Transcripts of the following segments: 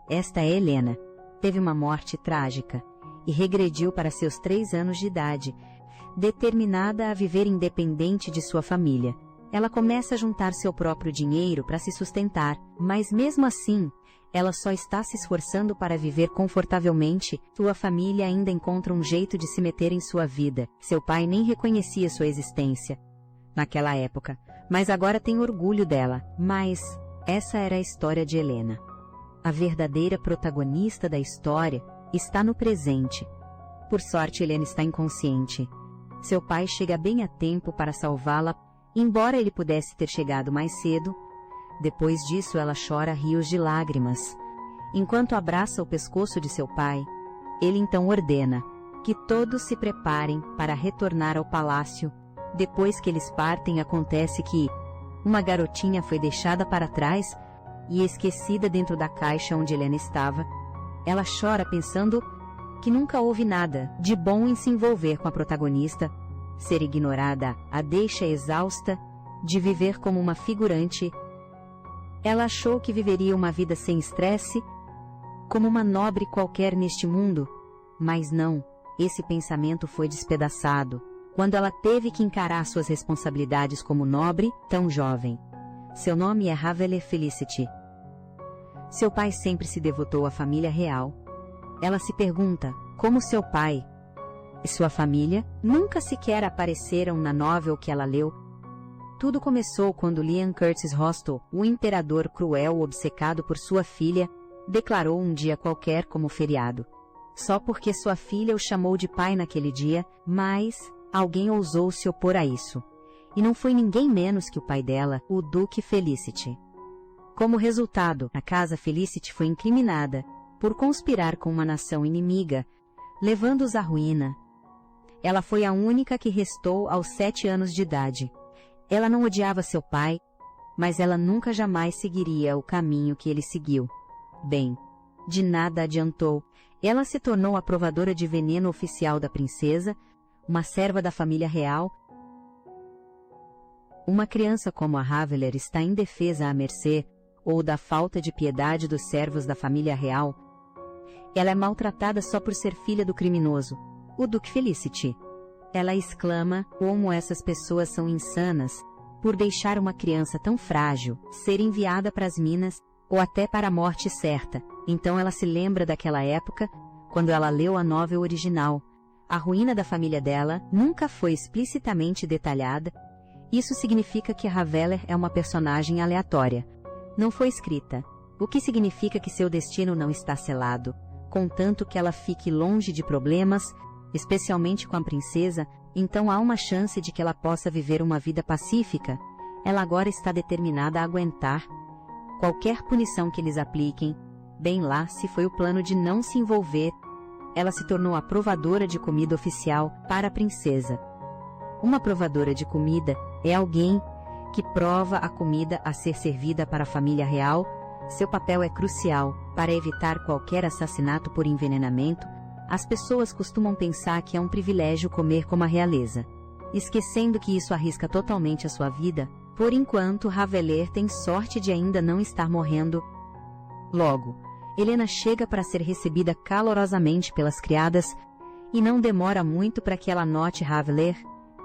Esta é Helena. Teve uma morte trágica e regrediu para seus 3 anos de idade, determinada a viver independente de sua família. Ela começa a juntar seu próprio dinheiro para se sustentar, mas mesmo assim, ela só está se esforçando para viver confortavelmente. Sua família ainda encontra um jeito de se meter em sua vida. Seu pai nem reconhecia sua existência naquela época, mas agora tem orgulho dela. Mas essa era a história de Helena. A verdadeira protagonista da história está no presente. Por sorte, Helena está inconsciente. Seu pai chega bem a tempo para salvá-la, embora ele pudesse ter chegado mais cedo. Depois disso, ela chora rios de lágrimas. Enquanto abraça o pescoço de seu pai, ele então ordena que todos se preparem para retornar ao palácio. Depois que eles partem, acontece que uma garotinha foi deixada para trás e esquecida dentro da caixa onde Helena estava. Ela chora pensando que nunca houve nada de bom em se envolver com a protagonista. Ser ignorada a deixa exausta de viver como uma figurante. Ela achou que viveria uma vida sem estresse, como uma nobre qualquer neste mundo. Mas não, esse pensamento foi despedaçado quando ela teve que encarar suas responsabilidades como nobre, tão jovem. Seu nome é Haveler Felicity. Seu pai sempre se devotou à família real. Ela se pergunta como seu pai e sua família nunca sequer apareceram na novel que ela leu. Tudo começou quando Liam Curtis Hostel, o imperador cruel obcecado por sua filha, declarou um dia qualquer como feriado. Só porque sua filha o chamou de pai naquele dia, mas alguém ousou se opor a isso. E não foi ninguém menos que o pai dela, o Duque Felicity. Como resultado, a casa Felicity foi incriminada por conspirar com uma nação inimiga, levando-os à ruína. Ela foi a única que restou aos 7 anos de idade. Ela não odiava seu pai, mas ela nunca jamais seguiria o caminho que ele seguiu. Bem, de nada adiantou. Ela se tornou a provadora de veneno oficial da princesa, uma serva da família real. Uma criança como a Haveler está indefesa à mercê ou da falta de piedade dos servos da família real. Ela é maltratada só por ser filha do criminoso, o Duque Felicity. Ela exclama como essas pessoas são insanas por deixar uma criança tão frágil ser enviada para as minas ou até para a morte certa. Então ela se lembra daquela época, quando ela leu a novel original. A ruína da família dela nunca foi explicitamente detalhada. Isso significa que Haveler é uma personagem aleatória. Não foi escrita, o que significa que seu destino não está selado, contanto que ela fique longe de problemas, especialmente com a princesa. Então há uma chance de que ela possa viver uma vida pacífica. Ela agora está determinada a aguentar qualquer punição que eles apliquem. Bem lá se foi o plano de não se envolver. Ela se tornou a provadora de comida oficial para a princesa. Uma provadora de comida é alguém que prova a comida a ser servida para a família real. Seu papel é crucial para evitar qualquer assassinato por envenenamento. As pessoas costumam pensar que é um privilégio comer como a realeza, esquecendo que isso arrisca totalmente a sua vida. Por enquanto, Haveler tem sorte de ainda não estar morrendo. Logo, Helena chega para ser recebida calorosamente pelas criadas, e não demora muito para que ela note Haveler.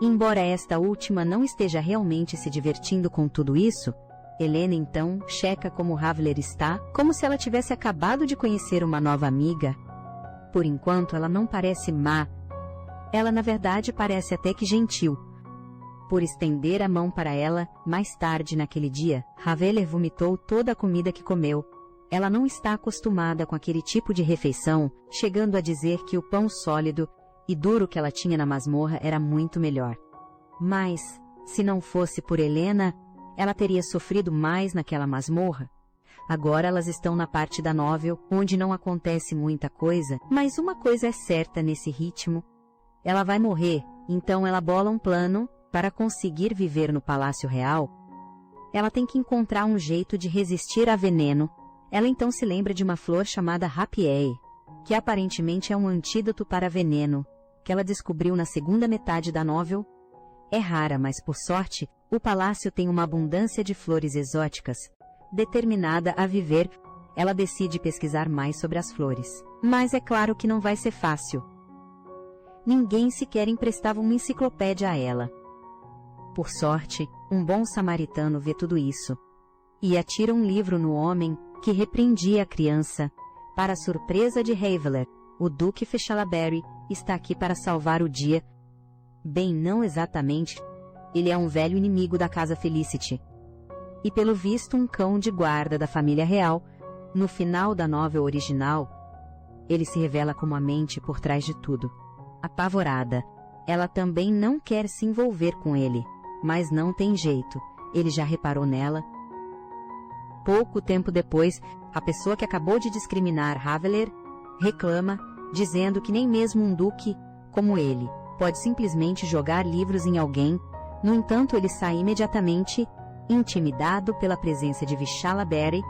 Embora esta última não esteja realmente se divertindo com tudo isso, Helena então checa como Haveler está, como se ela tivesse acabado de conhecer uma nova amiga. Por enquanto ela não parece má. Ela na verdade parece até que gentil. Por estender a mão para ela, mais tarde naquele dia, Haveler vomitou toda a comida que comeu. Ela não está acostumada com aquele tipo de refeição, chegando a dizer que o pão sólido e duro que ela tinha na masmorra era muito melhor. Mas, se não fosse por Helena, ela teria sofrido mais naquela masmorra. Agora elas estão na parte da novel, onde não acontece muita coisa, mas uma coisa é certa nesse ritmo. Ela vai morrer, então ela bola um plano para conseguir viver no Palácio Real. Ela tem que encontrar um jeito de resistir a veneno. Ela então se lembra de uma flor chamada Rapier, que aparentemente é um antídoto para veneno, que ela descobriu na segunda metade da novel. É rara, mas por sorte, o palácio tem uma abundância de flores exóticas. Determinada a viver, ela decide pesquisar mais sobre as flores. Mas é claro que não vai ser fácil. Ninguém sequer emprestava uma enciclopédia a ela. Por sorte, um bom samaritano vê tudo isso e atira um livro no homem que repreendia a criança. Para a surpresa de Haveler, o Duque Feshalaberry está aqui para salvar o dia. Bem, não exatamente. Ele é um velho inimigo da casa Felicity. E pelo visto um cão de guarda da família real. No final da novela original, ele se revela como a mente por trás de tudo. Apavorada, ela também não quer se envolver com ele, mas não tem jeito, ele já reparou nela. Pouco tempo depois, a pessoa que acabou de discriminar Haveler reclama, dizendo que nem mesmo um duque, como ele, pode simplesmente jogar livros em alguém. No entanto, ele sai imediatamente, intimidado pela presença de Feshalaberry.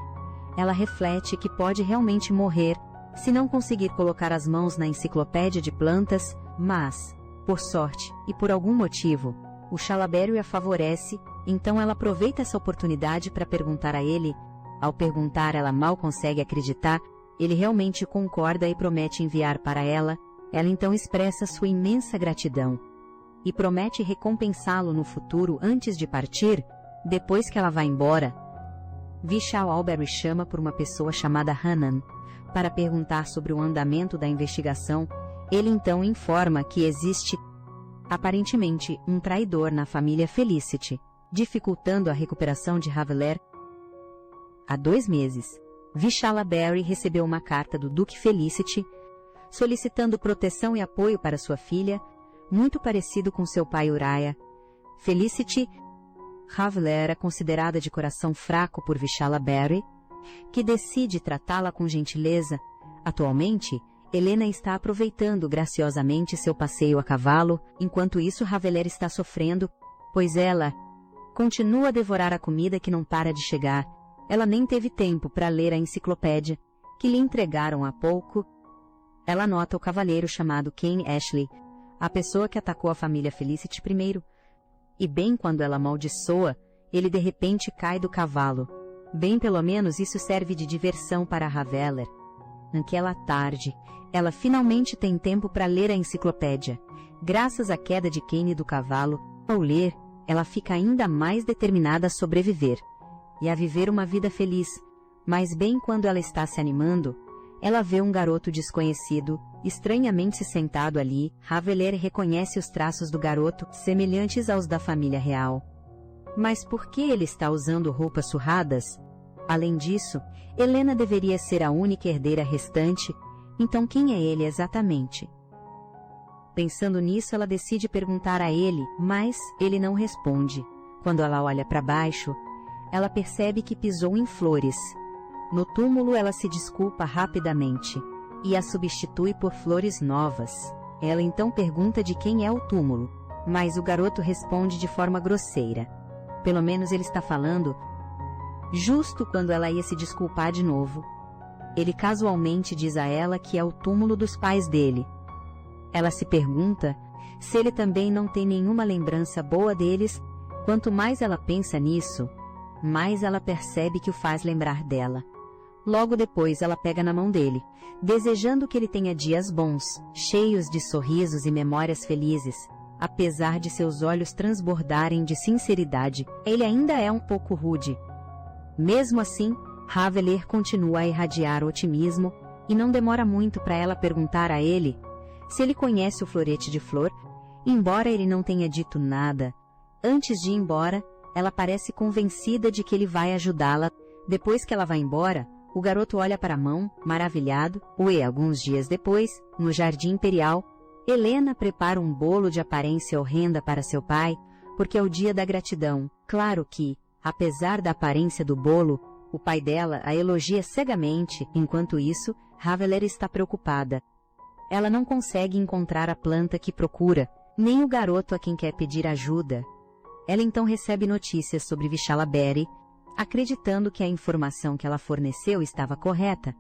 Ela reflete que pode realmente morrer se não conseguir colocar as mãos na enciclopédia de plantas, mas, por sorte e por algum motivo, o Feshalaberry a favorece, então ela aproveita essa oportunidade para perguntar a ele. Ao perguntar, ela mal consegue acreditar, ele realmente concorda e promete enviar para ela. Ela então expressa sua imensa gratidão e promete recompensá-lo no futuro antes de partir. Depois que ela vai embora, Feshalaberry chama por uma pessoa chamada Hanan para perguntar sobre o andamento da investigação. Ele então informa que existe, aparentemente, um traidor na família Felicity, dificultando a recuperação de Haveler. Há 2 meses, Feshalaberry recebeu uma carta do Duque Felicity solicitando proteção e apoio para sua filha, muito parecido com seu pai Uriah. Felicity Haveler era considerada de coração fraco por Feshalaberry, que decide tratá-la com gentileza. Atualmente, Helena está aproveitando graciosamente seu passeio a cavalo, enquanto isso Haveler está sofrendo, pois ela continua a devorar a comida que não para de chegar. Ela nem teve tempo para ler a enciclopédia, que lhe entregaram há pouco. Ela nota o cavalheiro chamado Ken Ashley, a pessoa que atacou a família Felicity primeiro. E bem quando ela amaldiçoa, ele de repente cai do cavalo. Bem, pelo menos isso serve de diversão para Haveler. Naquela tarde, ela finalmente tem tempo para ler a enciclopédia. Graças à queda de Kane do cavalo, ao ler, ela fica ainda mais determinada a sobreviver e a viver uma vida feliz. Mas bem quando ela está se animando, ela vê um garoto desconhecido, estranhamente sentado ali. Haveler reconhece os traços do garoto, semelhantes aos da família real. Mas por que ele está usando roupas surradas? Além disso, Helena deveria ser a única herdeira restante, então quem é ele exatamente? Pensando nisso, ela decide perguntar a ele, mas ele não responde. Quando ela olha para baixo, ela percebe que pisou em flores. No túmulo, ela se desculpa rapidamente e a substitui por flores novas. Ela então pergunta de quem é o túmulo, mas o garoto responde de forma grosseira. Pelo menos ele está falando. Justo quando ela ia se desculpar de novo, ele casualmente diz a ela que é o túmulo dos pais dele. Ela se pergunta se ele também não tem nenhuma lembrança boa deles. Quanto mais ela pensa nisso, mais ela percebe que o faz lembrar dela. Logo depois ela pega na mão dele, desejando que ele tenha dias bons, cheios de sorrisos e memórias felizes. Apesar de seus olhos transbordarem de sinceridade, ele ainda é um pouco rude. Mesmo assim, Haveler continua a irradiar otimismo e não demora muito para ela perguntar a ele se ele conhece o florete de flor, embora ele não tenha dito nada. Antes de ir embora, ela parece convencida de que ele vai ajudá-la. Depois que ela vai embora, o garoto olha para a mão, maravilhado. Alguns dias depois, no Jardim Imperial, Helena prepara um bolo de aparência horrenda para seu pai, porque é o dia da gratidão. Claro que, apesar da aparência do bolo, o pai dela a elogia cegamente. Enquanto isso, Haveler está preocupada. Ela não consegue encontrar a planta que procura, nem o garoto a quem quer pedir ajuda. Ela então recebe notícias sobre Feshalaberry, acreditando que a informação que ela forneceu estava correta.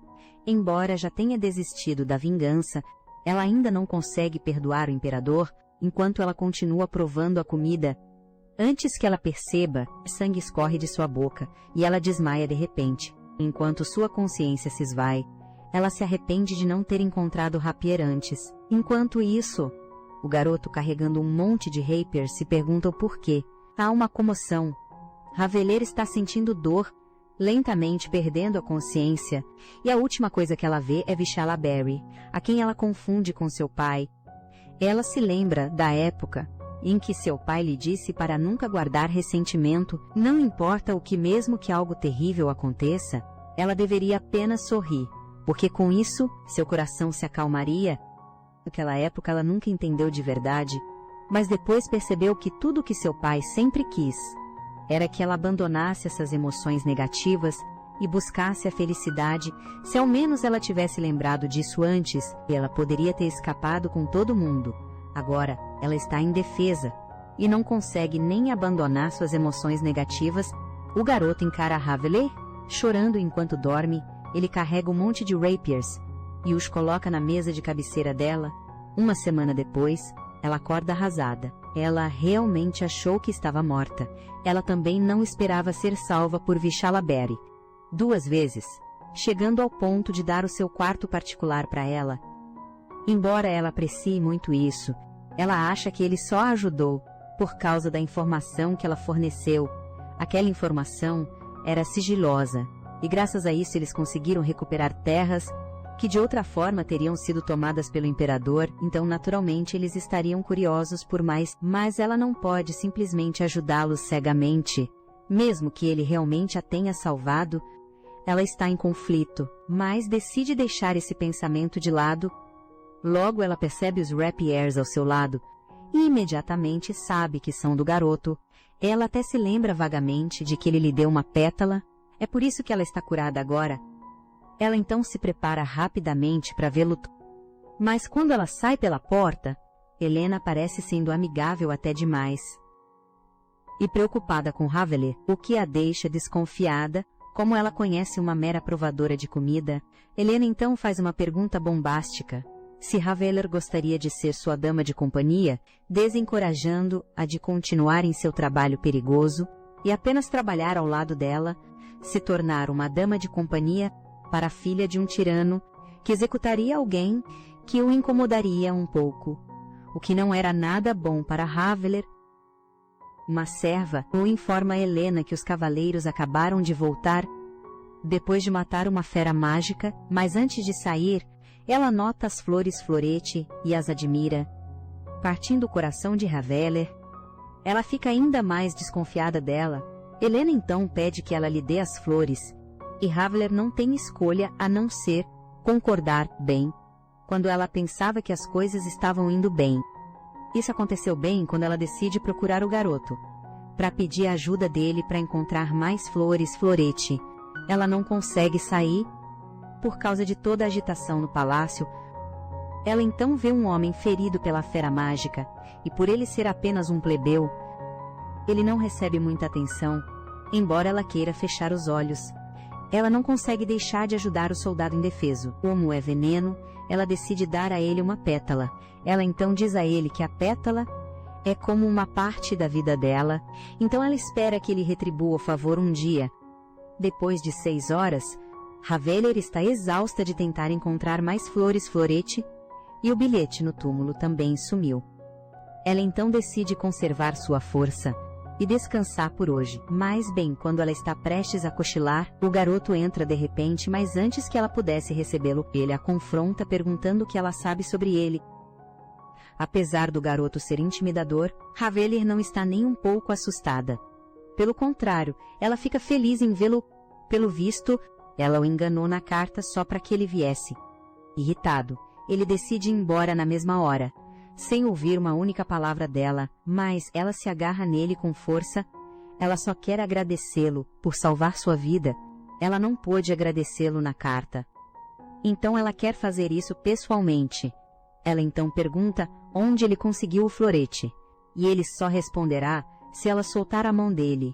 Embora já tenha desistido da vingança, ela ainda não consegue perdoar o imperador, enquanto ela continua provando a comida. Antes que ela perceba, sangue escorre de sua boca, e ela desmaia de repente. Enquanto sua consciência se esvai, ela se arrepende de não ter encontrado Rapier antes. Enquanto isso, o garoto carregando um monte de Rapiers se pergunta o porquê. Há uma comoção. Raveler está sentindo dor, lentamente perdendo a consciência, e a última coisa que ela vê é Vishala Berry, a quem ela confunde com seu pai. Ela se lembra da época em que seu pai lhe disse para nunca guardar ressentimento, não importa o que, mesmo que algo terrível aconteça, ela deveria apenas sorrir, porque com isso seu coração se acalmaria. Naquela época ela nunca entendeu de verdade, mas depois percebeu que tudo o que seu pai sempre quis era que ela abandonasse essas emoções negativas e buscasse a felicidade. Se ao menos ela tivesse lembrado disso antes, ela poderia ter escapado com todo mundo. Agora, ela está indefesa e não consegue nem abandonar suas emoções negativas. O garoto encara Raveler, chorando enquanto dorme. Ele carrega um monte de Rapiers e os coloca na mesa de cabeceira dela. Uma semana depois, ela acorda arrasada. Ela realmente achou que estava morta. Ela também não esperava ser salva por Vishala Berry. 2 vezes, chegando ao ponto de dar o seu quarto particular para ela. Embora ela aprecie muito isso, ela acha que ele só a ajudou por causa da informação que ela forneceu. Aquela informação era sigilosa, e graças a isso eles conseguiram recuperar terras que de outra forma teriam sido tomadas pelo imperador, então naturalmente eles estariam curiosos por mais, mas ela não pode simplesmente ajudá-los cegamente, mesmo que ele realmente a tenha salvado. Ela está em conflito, mas decide deixar esse pensamento de lado. Logo ela percebe os Rapiers ao seu lado, e imediatamente sabe que são do garoto. Ela até se lembra vagamente de que ele lhe deu uma pétala, é por isso que ela está curada agora. Ela então se prepara rapidamente para vê-lo. Mas quando ela sai pela porta, Helena parece sendo amigável até demais. E preocupada com Raveler, o que a deixa desconfiada. Como ela conhece uma mera provadora de comida, Helena então faz uma pergunta bombástica. Se Raveler gostaria de ser sua dama de companhia, desencorajando-a de continuar em seu trabalho perigoso e apenas trabalhar ao lado dela, se tornar uma dama de companhia para a filha de um tirano que executaria alguém que o incomodaria um pouco, o que não era nada bom para Raveler. Uma serva o informa a Helena que os cavaleiros acabaram de voltar depois de matar uma fera mágica, mas antes de sair, ela nota as flores florete e as admira. Partindo o coração de Raveler, ela fica ainda mais desconfiada dela. Helena então pede que ela lhe dê as flores, e Raveler não tem escolha a não ser concordar bem, quando ela pensava que as coisas estavam indo bem. Isso aconteceu bem quando ela decide procurar o garoto, para pedir a ajuda dele para encontrar mais flores florete. Ela não consegue sair, por causa de toda a agitação no palácio. Ela então vê um homem ferido pela fera mágica, e por ele ser apenas um plebeu, ele não recebe muita atenção, embora ela queira fechar os olhos. Ela não consegue deixar de ajudar o soldado indefeso. Como é veneno, ela decide dar a ele uma pétala. Ela então diz a ele que a pétala é como uma parte da vida dela, então ela espera que ele retribua o favor um dia. Depois de 6 horas, Raveler está exausta de tentar encontrar mais flores florete, e o bilhete no túmulo também sumiu. Ela então decide conservar sua força e descansar por hoje. Mas bem, quando ela está prestes a cochilar, o garoto entra de repente, mas antes que ela pudesse recebê-lo, ele a confronta perguntando o que ela sabe sobre ele. Apesar do garoto ser intimidador, Raveler não está nem um pouco assustada. Pelo contrário, ela fica feliz em vê-lo. Pelo visto, ela o enganou na carta só para que ele viesse. Irritado, ele decide ir embora na mesma hora, sem ouvir uma única palavra dela, mas ela se agarra nele com força. Ela só quer agradecê-lo por salvar sua vida. Ela não pôde agradecê-lo na carta. Então ela quer fazer isso pessoalmente. Ela então pergunta onde ele conseguiu o florete, e ele só responderá se ela soltar a mão dele.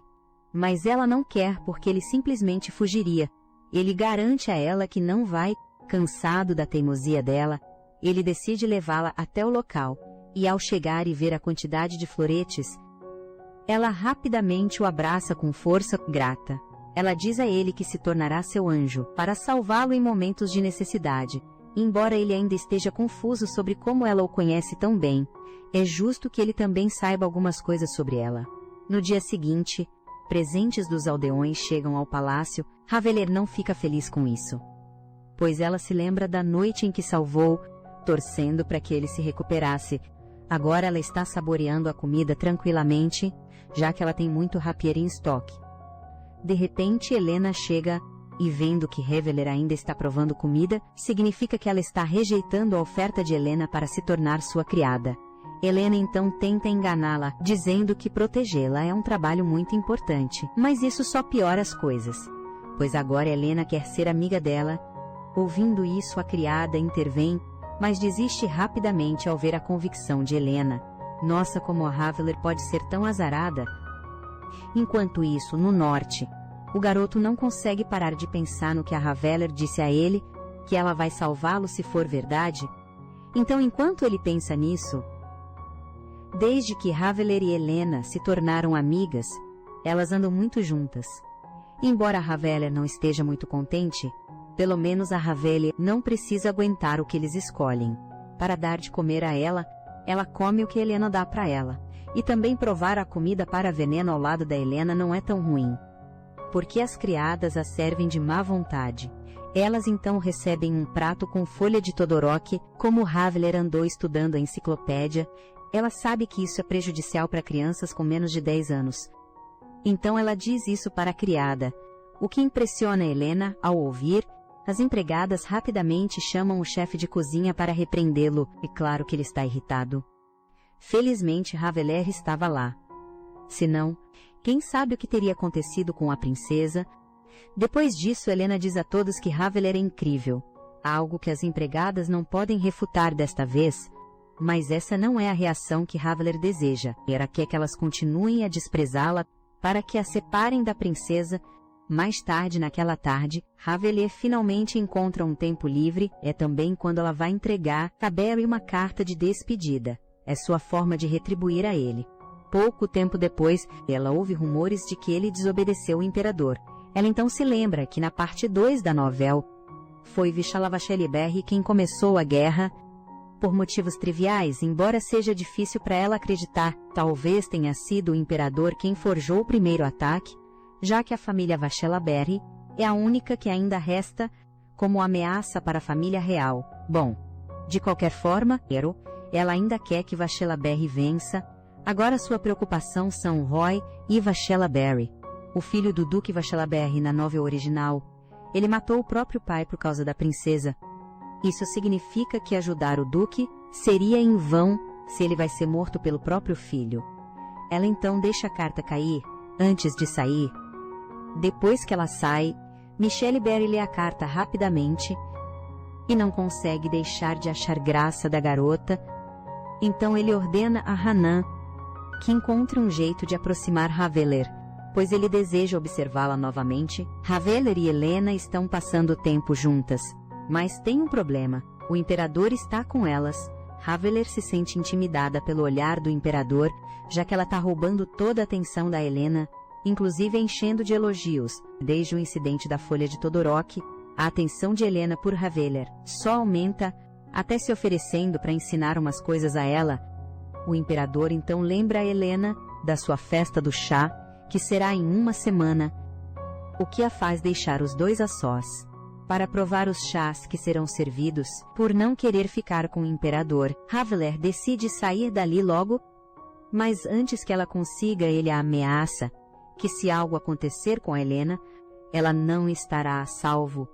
Mas ela não quer porque ele simplesmente fugiria. Ele garante a ela que não vai. Cansado da teimosia dela, ele decide levá-la até o local, e ao chegar e ver a quantidade de floretes, ela rapidamente o abraça com força grata. Ela diz a ele que se tornará seu anjo, para salvá-lo em momentos de necessidade. Embora ele ainda esteja confuso sobre como ela o conhece tão bem, é justo que ele também saiba algumas coisas sobre ela. No dia seguinte, presentes dos aldeões chegam ao palácio. Haveler não fica feliz com isso, pois ela se lembra da noite em que salvou, torcendo para que ele se recuperasse. Agora ela está saboreando a comida tranquilamente, já que ela tem muito rapier em estoque. De repente, Helena chega e, vendo que Haveler ainda está provando comida, significa que ela está rejeitando a oferta de Helena para se tornar sua criada. Helena então tenta enganá-la, dizendo que protegê-la é um trabalho muito importante, mas isso só piora as coisas, pois agora Helena quer ser amiga dela. Ouvindo isso, a criada intervém, mas desiste rapidamente ao ver a convicção de Helena. Nossa, como a Haveler pode ser tão azarada! Enquanto isso, no norte, o garoto não consegue parar de pensar no que a Haveler disse a ele, que ela vai salvá-lo se for verdade. Então, enquanto ele pensa nisso, desde que Haveler e Helena se tornaram amigas, elas andam muito juntas. Embora Haveler não esteja muito contente, pelo menos a Haveler não precisa aguentar o que eles escolhem. Para dar de comer a ela, ela come o que Helena dá para ela. E também provar a comida para veneno ao lado da Helena não é tão ruim, porque as criadas a servem de má vontade. Elas então recebem um prato com folha de Todorok. Como Haveler andou estudando a enciclopédia, ela sabe que isso é prejudicial para crianças com menos de 10 anos. Então ela diz isso para a criada, o que impressiona Helena. Ao ouvir, as empregadas rapidamente chamam o chefe de cozinha para repreendê-lo, e claro que ele está irritado. Felizmente Haveler estava lá. Senão, quem sabe o que teria acontecido com a princesa? Depois disso, Helena diz a todos que Haveler é incrível, algo que as empregadas não podem refutar desta vez, mas essa não é a reação que Haveler deseja. Ela quer que elas continuem a desprezá-la para que a separem da princesa. Mais tarde naquela tarde, Haveler finalmente encontra um tempo livre. É também quando ela vai entregar a Barry uma carta de despedida. É sua forma de retribuir a ele. Pouco tempo depois, ela ouve rumores de que ele desobedeceu o imperador. Ela então se lembra que na parte 2 da novela, foi Vishalavasheli quem começou a guerra. Por motivos triviais, embora seja difícil para ela acreditar, talvez tenha sido o imperador quem forjou o primeiro ataque, já que a família Vashelaberry é a única que ainda resta como ameaça para a família real. Bom, de qualquer forma, ela ainda quer que Vashelaberry vença. Agora sua preocupação são Roy e Vashelaberry, o filho do Duque Vashelaberry na novela original. Ele matou o próprio pai por causa da princesa. Isso significa que ajudar o Duque seria em vão se ele vai ser morto pelo próprio filho. Ela então deixa a carta cair antes de sair. Depois que ela sai, Michelle Berry lê a carta rapidamente e não consegue deixar de achar graça da garota. Então ele ordena a Hanan que encontre um jeito de aproximar Haveler, pois ele deseja observá-la novamente. Haveler e Helena estão passando tempo juntas, mas tem um problema: o imperador está com elas. Haveler se sente intimidada pelo olhar do imperador, já que ela está roubando toda a atenção da Helena, inclusive enchendo de elogios. Desde o incidente da folha de Todorok, a atenção de Helena por Haveler só aumenta, até se oferecendo para ensinar umas coisas a ela. O imperador então lembra a Helena da sua festa do chá, que será em uma semana, o que a faz deixar os dois a sós para provar os chás que serão servidos. Por não querer ficar com o imperador, Haveler decide sair dali logo, mas antes que ela consiga, ele a ameaça que se algo acontecer com a Helena, ela não estará a salvo.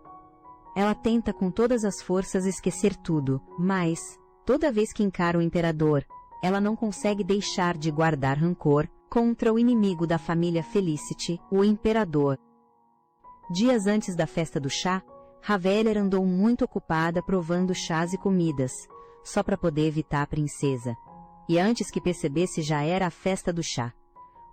Ela tenta com todas as forças esquecer tudo, mas, toda vez que encara o imperador, ela não consegue deixar de guardar rancor contra o inimigo da família Felicity, o imperador. Dias antes da festa do chá, Haveler andou muito ocupada provando chás e comidas, só para poder evitar a princesa. E antes que percebesse, já era a festa do chá.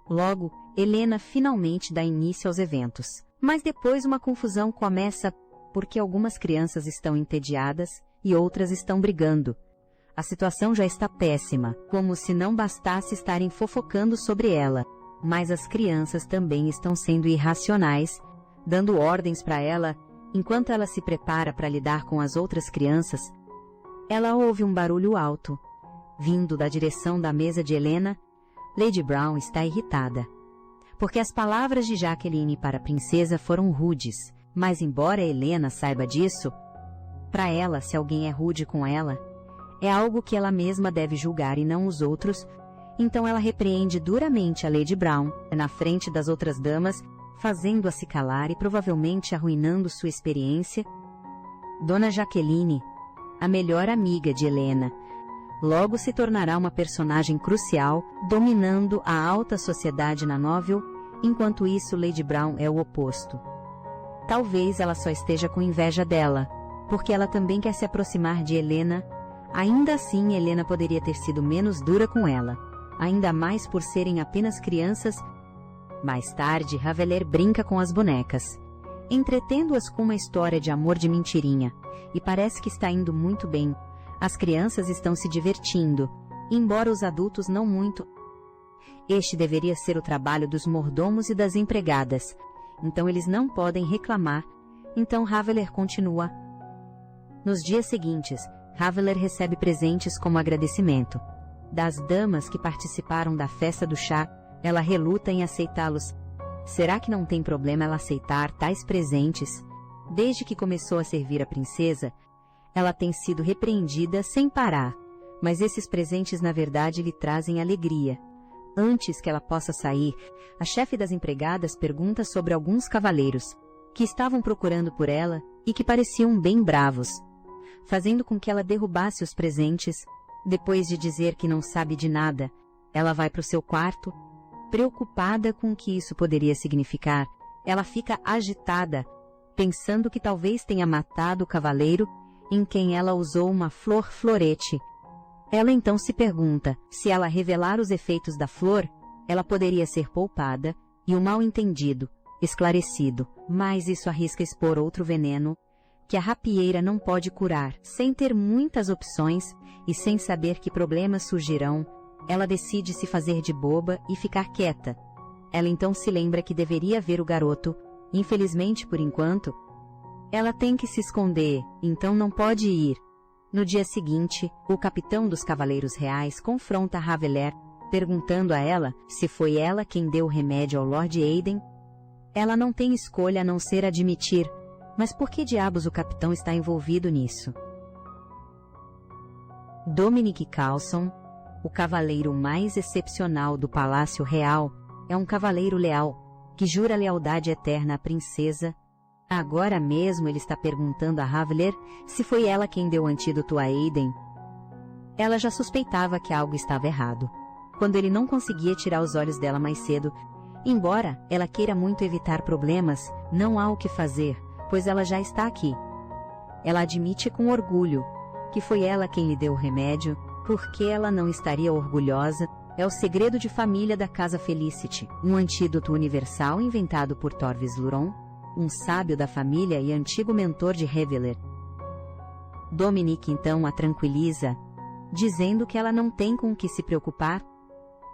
Logo, Helena finalmente dá início aos eventos. Mas depois uma confusão começa, porque algumas crianças estão entediadas e outras estão brigando. A situação já está péssima, como se não bastasse estarem fofocando sobre ela. Mas as crianças também estão sendo irracionais, dando ordens para ela, enquanto ela se prepara para lidar com as outras crianças, ela ouve um barulho alto. Vindo da direção da mesa de Helena, Lady Brown está irritada. Porque as palavras de Jacqueline para a princesa foram rudes, mas embora Helena saiba disso, para ela, se alguém é rude com ela, é algo que ela mesma deve julgar e não os outros, então ela repreende duramente a Lady Brown, na frente das outras damas, fazendo-a se calar e provavelmente arruinando sua experiência. Dona Jacqueline, a melhor amiga de Helena, logo se tornará uma personagem crucial, dominando a alta sociedade na novel, enquanto isso Lady Brown é o oposto. Talvez ela só esteja com inveja dela, porque ela também quer se aproximar de Helena. Ainda assim, Helena poderia ter sido menos dura com ela, ainda mais por serem apenas crianças. Mais tarde, Raveler brinca com as bonecas, entretendo-as com uma história de amor de mentirinha, e parece que está indo muito bem. As crianças estão se divertindo, embora os adultos não muito. Este deveria ser o trabalho dos mordomos e das empregadas, então eles não podem reclamar. Então Raveler continua. Nos dias seguintes, Raveler recebe presentes como agradecimento. Das damas que participaram da festa do chá, ela reluta em aceitá-los. Será que não tem problema ela aceitar tais presentes? Desde que começou a servir a princesa, ela tem sido repreendida sem parar, mas esses presentes na verdade lhe trazem alegria. Antes que ela possa sair, a chefe das empregadas pergunta sobre alguns cavaleiros que estavam procurando por ela e que pareciam bem bravos, fazendo com que ela derrubasse os presentes. Depois de dizer que não sabe de nada, ela vai para o seu quarto. Preocupada com o que isso poderia significar, ela fica agitada, pensando que talvez tenha matado o cavaleiro em quem ela usou uma florete. Ela então se pergunta se ela revelar os efeitos da flor, ela poderia ser poupada e o mal-entendido esclarecido, mas isso arrisca expor outro veneno que a rapieira não pode curar. Sem ter muitas opções e sem saber que problemas surgirão, ela decide se fazer de boba e ficar quieta. Ela então se lembra que deveria ver o garoto. Infelizmente, por enquanto, ela tem que se esconder, então não pode ir. No dia seguinte, o capitão dos Cavaleiros Reais confronta Raveler, perguntando a ela se foi ela quem deu o remédio ao Lord Aiden. Ela não tem escolha a não ser admitir, mas por que diabos o capitão está envolvido nisso? Dominic Carlson, o cavaleiro mais excepcional do Palácio Real, é um cavaleiro leal, que jura lealdade eterna à princesa. Agora mesmo ele está perguntando a Raveler se foi ela quem deu o antídoto a Aiden. Ela já suspeitava que algo estava errado, quando ele não conseguia tirar os olhos dela mais cedo. Embora ela queira muito evitar problemas, não há o que fazer, pois ela já está aqui. Ela admite com orgulho que foi ela quem lhe deu o remédio. Por que ela não estaria orgulhosa? É o segredo de família da Casa Felicity, um antídoto universal inventado por Torvis Luron, um sábio da família e antigo mentor de Raveler. Dominic então a tranquiliza, dizendo que ela não tem com o que se preocupar.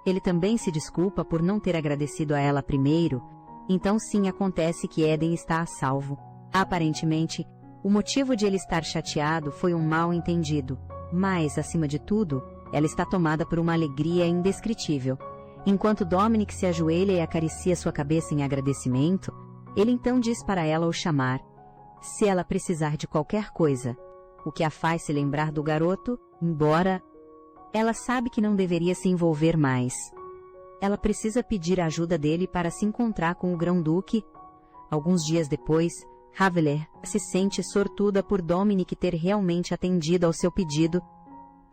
Ele também se desculpa por não ter agradecido a ela primeiro. Então sim, acontece que Eden está a salvo. Aparentemente, o motivo de ele estar chateado foi um mal-entendido, mas, acima de tudo, ela está tomada por uma alegria indescritível. Enquanto Dominic se ajoelha e acaricia sua cabeça em agradecimento, ele então diz para ela o chamar, se ela precisar de qualquer coisa, o que a faz se lembrar do garoto, embora ela sabe que não deveria se envolver mais. Ela precisa pedir a ajuda dele para se encontrar com o Grão-Duque. Alguns dias depois, Raveler se sente sortuda por Dominic ter realmente atendido ao seu pedido,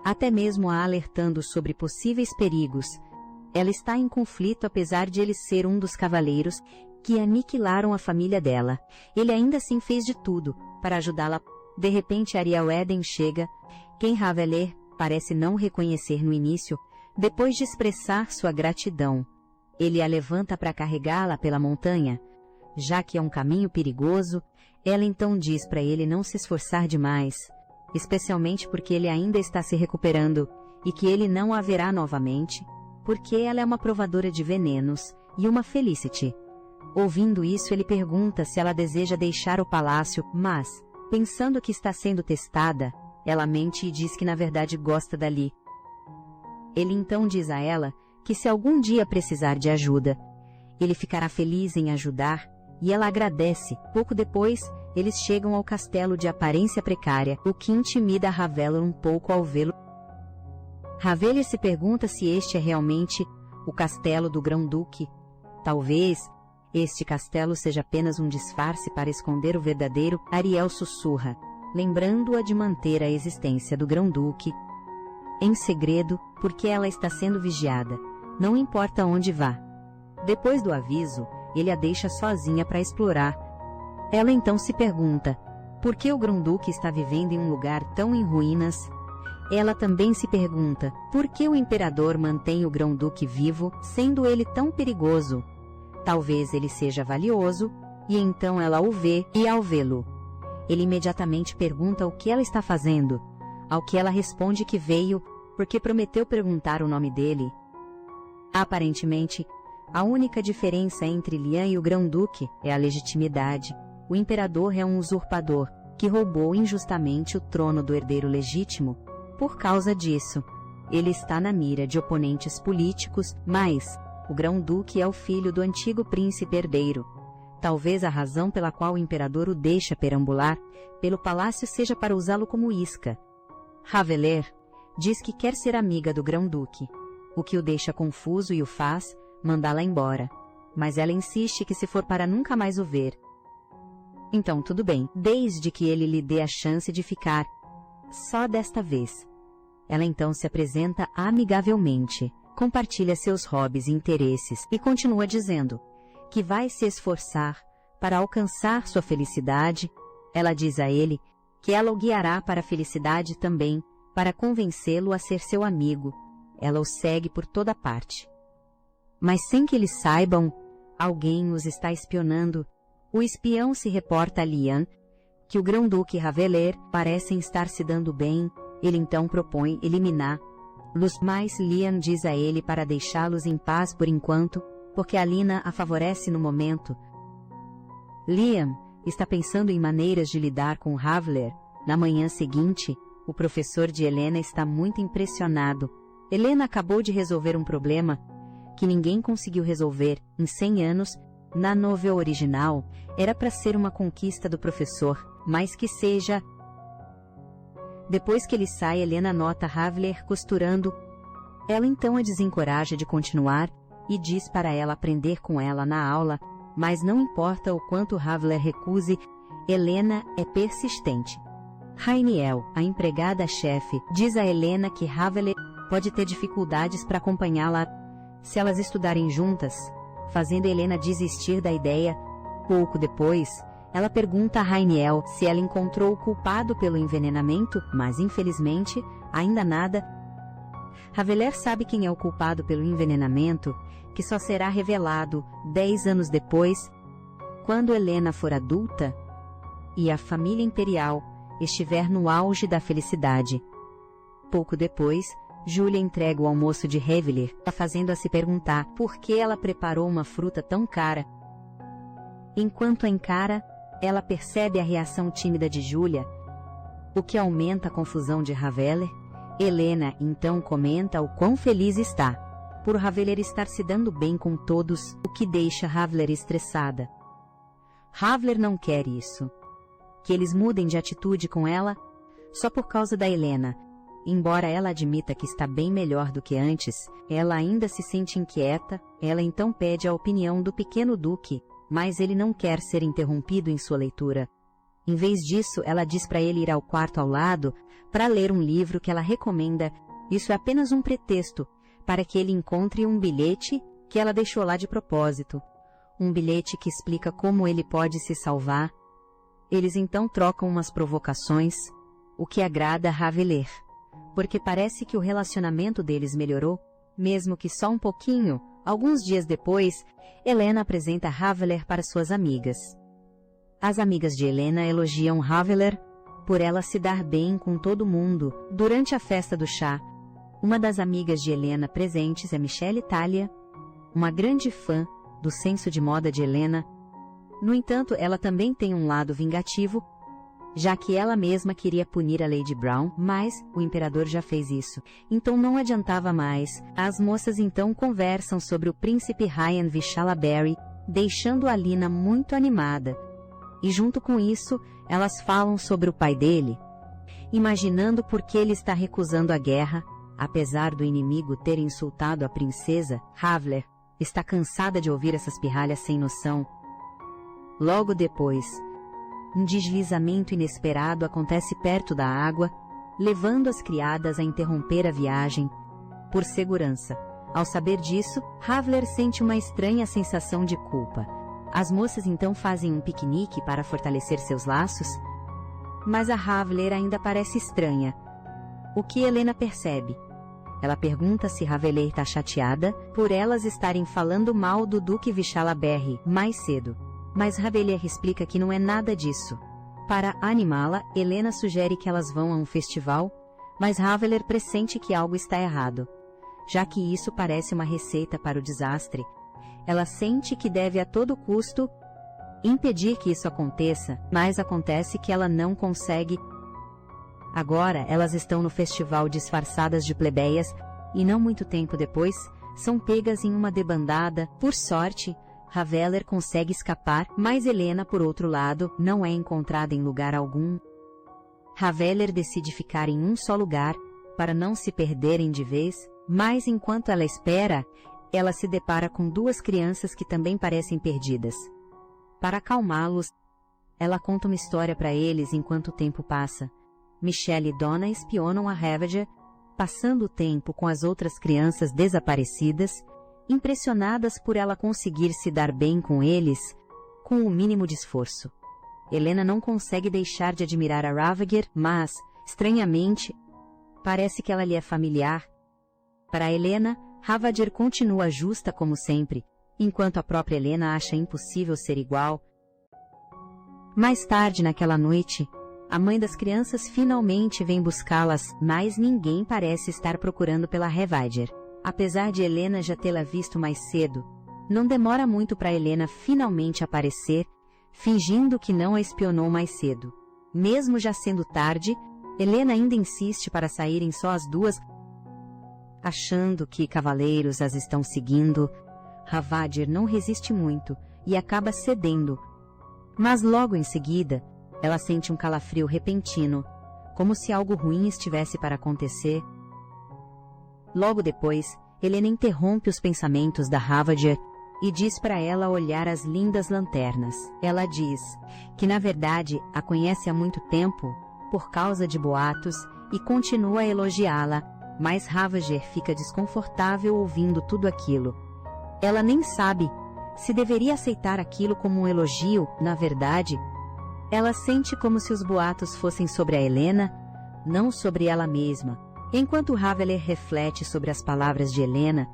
até mesmo a alertando sobre possíveis perigos. Ela está em conflito apesar de ele ser um dos cavaleiros que aniquilaram a família dela. Ele ainda assim fez de tudo para ajudá-la. De repente, Ariel Eden chega, quem Raveler parece não reconhecer no início, depois de expressar sua gratidão. Ele a levanta para carregá-la pela montanha. Já que é um caminho perigoso, ela então diz para ele não se esforçar demais, especialmente porque ele ainda está se recuperando e que ele não a verá novamente, porque ela é uma provadora de venenos e uma Felicity. Ouvindo isso, ele pergunta se ela deseja deixar o palácio, mas, pensando que está sendo testada, ela mente e diz que na verdade gosta dali. Ele então diz a ela que se algum dia precisar de ajuda, ele ficará feliz em ajudar, e ela agradece. Pouco depois, eles chegam ao castelo de aparência precária, o que intimida Raveler um pouco ao vê-lo. Raveler se pergunta se este é realmente o castelo do Grão-Duque. Talvez este castelo seja apenas um disfarce para esconder o verdadeiro. Ariel sussurra, lembrando-a de manter a existência do Grão-Duque em segredo, porque ela está sendo vigiada, não importa onde vá. Depois do aviso, ele a deixa sozinha para explorar. Ela então se pergunta, por que o Grão-Duque está vivendo em um lugar tão em ruínas? Ela também se pergunta, por que o imperador mantém o Grão-Duque vivo, sendo ele tão perigoso? Talvez ele seja valioso, e então ela o vê, e ao vê-lo, ele imediatamente pergunta o que ela está fazendo, ao que ela responde que veio, porque prometeu perguntar o nome dele. Aparentemente, a única diferença entre Lian e o Grão-Duque é a legitimidade. O imperador é um usurpador, que roubou injustamente o trono do herdeiro legítimo. Por causa disso, ele está na mira de oponentes políticos, mas o Grão-Duque é o filho do antigo príncipe herdeiro. Talvez a razão pela qual o imperador o deixa perambular pelo palácio seja para usá-lo como isca. Raveler diz que quer ser amiga do Grão-Duque, o que o deixa confuso e o faz mandá-la embora. Mas ela insiste que se for para nunca mais o ver, então tudo bem, desde que ele lhe dê a chance de ficar. Só desta vez. Ela então se apresenta amigavelmente, compartilha seus hobbies e interesses e continua dizendo que vai se esforçar para alcançar sua felicidade. Ela diz a ele que ela o guiará para a felicidade também, para convencê-lo a ser seu amigo. Ela o segue por toda parte. Mas sem que eles saibam, alguém os está espionando. O espião se reporta a Lian que o Grão-Duque e Raveler parecem estar se dando bem. Ele então propõe eliminá-los, mas Lian diz a ele para deixá-los em paz por enquanto, porque a Lina a favorece no momento. Liam está pensando em maneiras de lidar com Raveler. Na manhã seguinte, o professor de Helena está muito impressionado. Helena acabou de resolver um problema que ninguém conseguiu resolver em 100 anos. Na novela original, era para ser uma conquista do professor, mas que seja. Depois que ele sai, Helena nota Raveler costurando. Ela então a desencoraja de continuar e diz para ela aprender com ela na aula, mas não importa o quanto Raveler recuse, Helena é persistente. Rainiel, a empregada-chefe, diz a Helena que Raveler pode ter dificuldades para acompanhá-la se elas estudarem juntas, fazendo Helena desistir da ideia. Pouco depois, ela pergunta a Rainiel se ela encontrou o culpado pelo envenenamento, mas infelizmente, ainda nada. Raveler sabe quem é o culpado pelo envenenamento, que só será revelado 10 anos depois, quando Helena for adulta e a família imperial estiver no auge da felicidade. Pouco depois, Julia entrega o almoço de Raveler, fazendo-a se perguntar por que ela preparou uma fruta tão cara. Enquanto a encara, ela percebe a reação tímida de Julia, o que aumenta a confusão de Raveler. Helena então comenta o quão feliz está por Raveler estar se dando bem com todos, o que deixa Raveler estressada. Raveler não quer isso, que eles mudem de atitude com ela só por causa da Helena. Embora ela admita que está bem melhor do que antes, ela ainda se sente inquieta. Ela então pede a opinião do pequeno duque, mas ele não quer ser interrompido em sua leitura. Em vez disso, ela diz para ele ir ao quarto ao lado para ler um livro que ela recomenda. Isso é apenas um pretexto para que ele encontre um bilhete que ela deixou lá de propósito. Um bilhete que explica como ele pode se salvar. Eles então trocam umas provocações, o que agrada a Raveler, porque parece que o relacionamento deles melhorou, mesmo que só um pouquinho. Alguns dias depois, Helena apresenta Raveler para suas amigas. As amigas de Helena elogiam Raveler por ela se dar bem com todo mundo. Durante a festa do chá, uma das amigas de Helena presentes é Michelle Thalia, uma grande fã do senso de moda de Helena. No entanto, ela também tem um lado vingativo, já que ela mesma queria punir a Lady Brown, mas o imperador já fez isso. Então não adiantava mais. As moças então conversam sobre o príncipe Ryan Vishalaberi, deixando a Lina muito animada. E junto com isso, elas falam sobre o pai dele, imaginando por que ele está recusando a guerra. Apesar do inimigo ter insultado a princesa, Havler está cansada de ouvir essas pirralhas sem noção. Logo depois, um deslizamento inesperado acontece perto da água, levando as criadas a interromper a viagem por segurança. Ao saber disso, Havler sente uma estranha sensação de culpa. As moças então fazem um piquenique para fortalecer seus laços, mas a Havler ainda parece estranha. O que Helena percebe? Ela pergunta se Havler está chateada por elas estarem falando mal do Duque Vishalaberi mais cedo. Mas Havler explica que não é nada disso. Para animá-la, Helena sugere que elas vão a um festival, mas Havler pressente que algo está errado. Já que isso parece uma receita para o desastre, ela sente que deve a todo custo impedir que isso aconteça, mas acontece que ela não consegue. Agora, elas estão no festival disfarçadas de plebeias, e não muito tempo depois, são pegas em uma debandada. Por sorte, Havler consegue escapar, mas Helena, por outro lado, não é encontrada em lugar algum. Havler decide ficar em um só lugar, para não se perderem de vez, mas enquanto ela espera, ela se depara com duas crianças que também parecem perdidas. Para acalmá-los, ela conta uma história para eles enquanto o tempo passa. Michelle e Donna espionam a Havler, passando o tempo com as outras crianças desaparecidas, impressionadas por ela conseguir se dar bem com eles, com o mínimo de esforço. Helena não consegue deixar de admirar a Ravager, mas, estranhamente, parece que ela lhe é familiar. Para Helena, Ravager continua justa como sempre, enquanto a própria Helena acha impossível ser igual. Mais tarde naquela noite, a mãe das crianças finalmente vem buscá-las, mas ninguém parece estar procurando pela Ravager. Apesar de Helena já tê-la visto mais cedo, não demora muito para Helena finalmente aparecer, fingindo que não a espionou mais cedo. Mesmo já sendo tarde, Helena ainda insiste para saírem só as duas, achando que cavaleiros as estão seguindo. Ravager não resiste muito e acaba cedendo. Mas logo em seguida, ela sente um calafrio repentino, como se algo ruim estivesse para acontecer. Logo depois, Helena interrompe os pensamentos da Ravager e diz para ela olhar as lindas lanternas. Ela diz que, na verdade, a conhece há muito tempo, por causa de boatos, e continua a elogiá-la, mas Ravager fica desconfortável ouvindo tudo aquilo. Ela nem sabe se deveria aceitar aquilo como um elogio. Na verdade, ela sente como se os boatos fossem sobre a Helena, não sobre ela mesma. Enquanto Havler reflete sobre as palavras de Helena,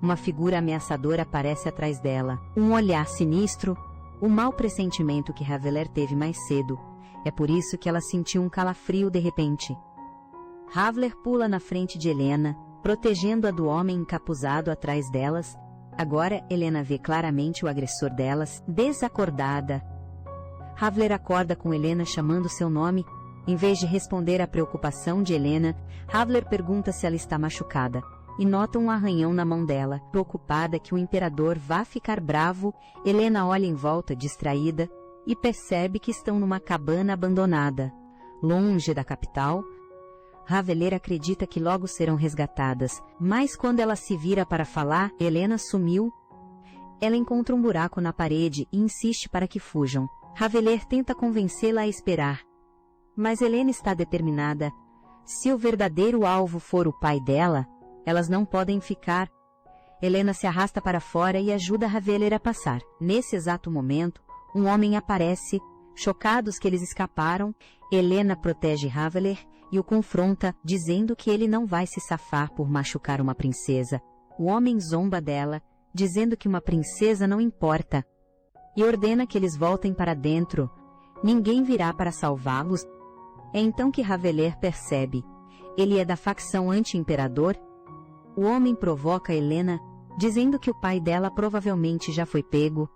uma figura ameaçadora aparece atrás dela. Um olhar sinistro, o mau pressentimento que Havler teve mais cedo. É por isso que ela sentiu um calafrio de repente. Havler pula na frente de Helena, protegendo-a do homem encapuzado atrás delas. Agora Helena vê claramente o agressor delas, desacordada. Havler acorda com Helena chamando seu nome. Em vez de responder à preocupação de Helena, Havler pergunta se ela está machucada, e nota um arranhão na mão dela. Preocupada que o imperador vá ficar bravo, Helena olha em volta distraída e percebe que estão numa cabana abandonada, longe da capital. Havler acredita que logo serão resgatadas, mas quando ela se vira para falar, Helena sumiu. Ela encontra um buraco na parede e insiste para que fujam. Havler tenta convencê-la a esperar, mas Helena está determinada. Se o verdadeiro alvo for o pai dela, elas não podem ficar. Helena se arrasta para fora e ajuda Havler a passar. Nesse exato momento, um homem aparece. Chocados que eles escaparam, Helena protege Havler e o confronta, dizendo que ele não vai se safar por machucar uma princesa. O homem zomba dela, dizendo que uma princesa não importa, e ordena que eles voltem para dentro. Ninguém virá para salvá-los. É então que Havler percebe. Ele é da facção anti-imperador. O homem provoca Helena, dizendo que o pai dela provavelmente já foi pego.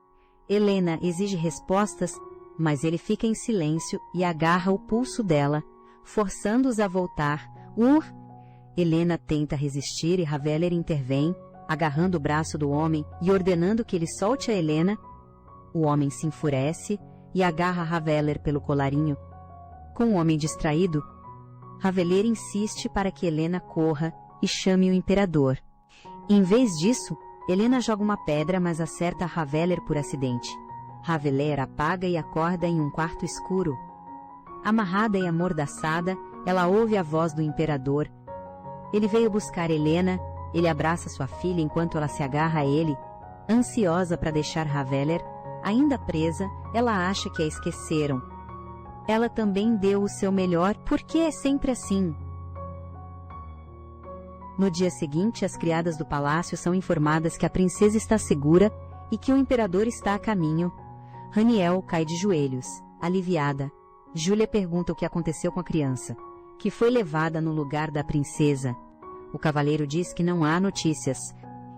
Helena exige respostas, mas ele fica em silêncio e agarra o pulso dela, forçando-os a voltar. Helena tenta resistir e Raveler intervém, agarrando o braço do homem e ordenando que ele solte a Helena. O homem se enfurece e agarra Raveler pelo colarinho. Com o homem distraído, Raveler insiste para que Helena corra e chame o imperador. Em vez disso, Helena joga uma pedra, mas acerta Raveler por acidente. Raveler apaga e acorda em um quarto escuro. Amarrada e amordaçada, ela ouve a voz do imperador. Ele veio buscar Helena, ele abraça sua filha enquanto ela se agarra a ele. Ansiosa para deixar Raveler, ainda presa, ela acha que a esqueceram. Ela também deu o seu melhor, porque é sempre assim. No dia seguinte, as criadas do palácio são informadas que a princesa está segura e que o imperador está a caminho. Haniel cai de joelhos, aliviada. Júlia pergunta o que aconteceu com a criança, que foi levada no lugar da princesa. O cavaleiro diz que não há notícias.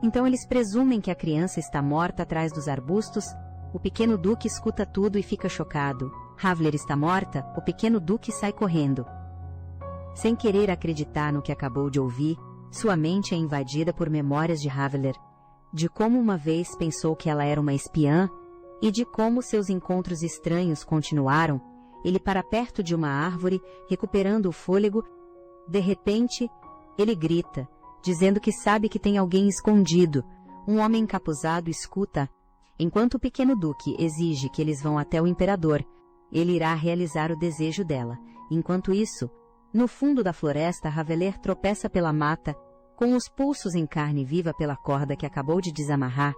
Então eles presumem que a criança está morta atrás dos arbustos. O pequeno duque escuta tudo e fica chocado. Raveler está morta, o pequeno duque sai correndo. Sem querer acreditar no que acabou de ouvir, sua mente é invadida por memórias de Raveler, de como uma vez pensou que ela era uma espiã, e de como seus encontros estranhos continuaram. Ele para perto de uma árvore, recuperando o fôlego. De repente, ele grita, dizendo que sabe que tem alguém escondido. Um homem encapuzado escuta. Enquanto o pequeno duque exige que eles vão até o imperador, ele irá realizar o desejo dela. Enquanto isso, no fundo da floresta, Raveler tropeça pela mata, com os pulsos em carne viva pela corda que acabou de desamarrar.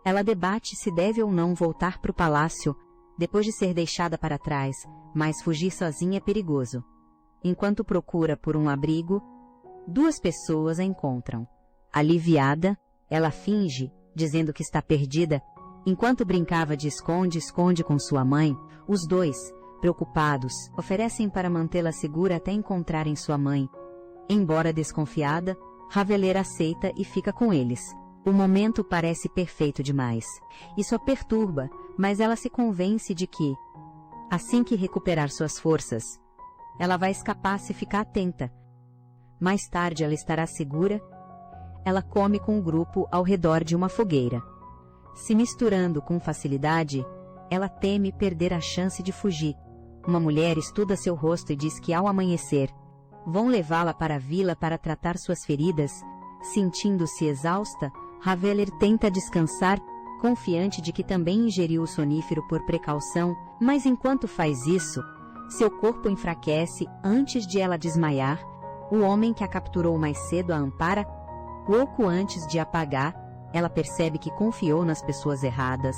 Ela debate se deve ou não voltar para o palácio, depois de ser deixada para trás, mas fugir sozinha é perigoso. Enquanto procura por um abrigo, duas pessoas a encontram. Aliviada, ela finge, dizendo que está perdida. Enquanto brincava de esconde-esconde com sua mãe, os dois, preocupados, oferecem para mantê-la segura até encontrarem sua mãe. Embora desconfiada, Raveler aceita e fica com eles. O momento parece perfeito demais. Isso a perturba, mas ela se convence de que, assim que recuperar suas forças, ela vai escapar se ficar atenta. Mais tarde ela estará segura. Ela come com o grupo ao redor de uma fogueira. Se misturando com facilidade, ela teme perder a chance de fugir. Uma mulher estuda seu rosto e diz que ao amanhecer, vão levá-la para a vila para tratar suas feridas. Sentindo-se exausta, Raveler tenta descansar, confiante de que também ingeriu o sonífero por precaução, mas enquanto faz isso, seu corpo enfraquece antes de ela desmaiar. O homem que a capturou mais cedo a ampara. Pouco antes de apagar, ela percebe que confiou nas pessoas erradas.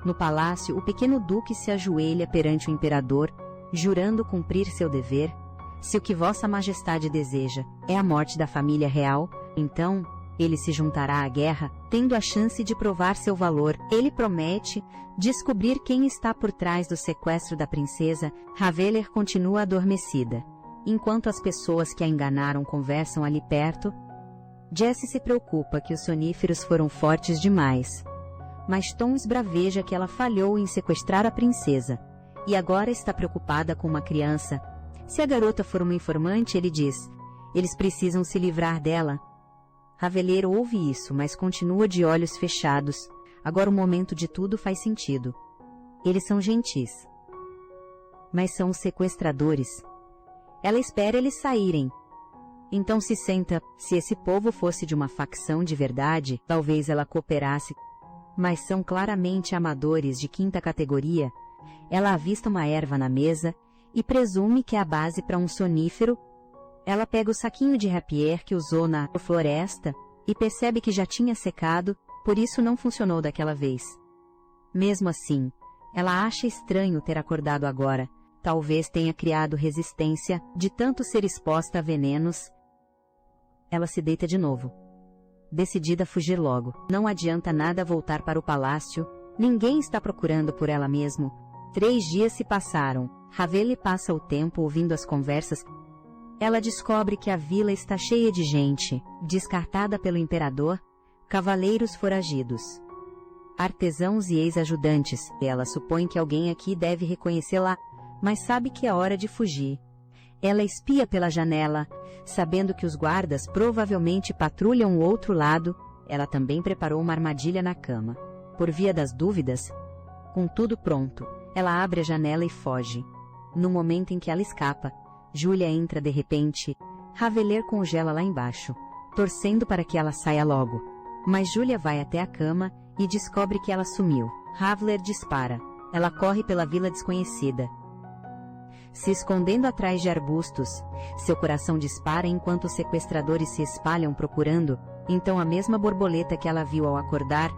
No palácio, o pequeno duque se ajoelha perante o imperador, jurando cumprir seu dever. Se o que Vossa Majestade deseja é a morte da família real, então ele se juntará à guerra, tendo a chance de provar seu valor. Ele promete descobrir quem está por trás do sequestro da princesa. Raveler continua adormecida. Enquanto as pessoas que a enganaram conversam ali perto, Jessie se preocupa que os soníferos foram fortes demais. Mas Tom esbraveja que ela falhou em sequestrar a princesa, e agora está preocupada com uma criança. Se a garota for uma informante, ele diz, eles precisam se livrar dela. Raveler ouve isso, mas continua de olhos fechados. Agora o momento de tudo faz sentido. Eles são gentis. Mas são os sequestradores. Ela espera eles saírem. Então se senta, se esse povo fosse de uma facção de verdade, talvez ela cooperasse. Mas são claramente amadores de quinta categoria. Ela avista uma erva na mesa e presume que é a base para um sonífero. Ela pega o saquinho de rapier que usou na floresta e percebe que já tinha secado, por isso não funcionou daquela vez. Mesmo assim, ela acha estranho ter acordado agora. Talvez tenha criado resistência de tanto ser exposta a venenos. Ela se deita de novo, decidida a fugir logo. Não adianta nada voltar para o palácio, ninguém está procurando por ela mesmo. 3 dias se passaram. Raveler passa o tempo ouvindo as conversas. Ela descobre que a vila está cheia de gente. Descartada pelo imperador, Cavaleiros foragidos. Artesãos e ex-ajudantes. Ela supõe que alguém aqui deve reconhecê-la, mas sabe que é hora de fugir. Ela espia pela janela, sabendo que os guardas provavelmente patrulham o outro lado. Ela também preparou uma armadilha na cama. Por via das dúvidas, com tudo pronto, ela abre a janela e foge. No momento em que ela escapa, Julia entra de repente. Raveler congela lá embaixo, torcendo para que ela saia logo. Mas Julia vai até a cama e descobre que ela sumiu. Raveler dispara. Ela corre pela vila desconhecida, se escondendo atrás de arbustos. Seu coração dispara enquanto os sequestradores se espalham procurando. Então a mesma borboleta que ela viu ao acordar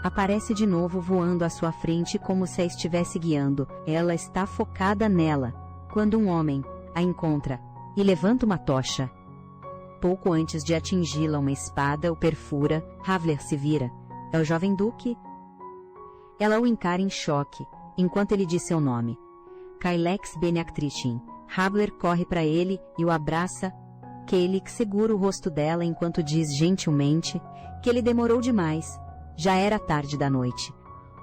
aparece de novo voando à sua frente como se a estivesse guiando. Ela está focada nela, quando um homem a encontra e levanta uma tocha. Pouco antes de atingi-la, uma espada o perfura. Raveler se vira. É o jovem duque? Ela o encara em choque, enquanto ele diz seu nome. Caillex Benactritin. Raveler corre para ele e o abraça. Caillex segura o rosto dela enquanto diz gentilmente que ele demorou demais. Já era tarde da noite.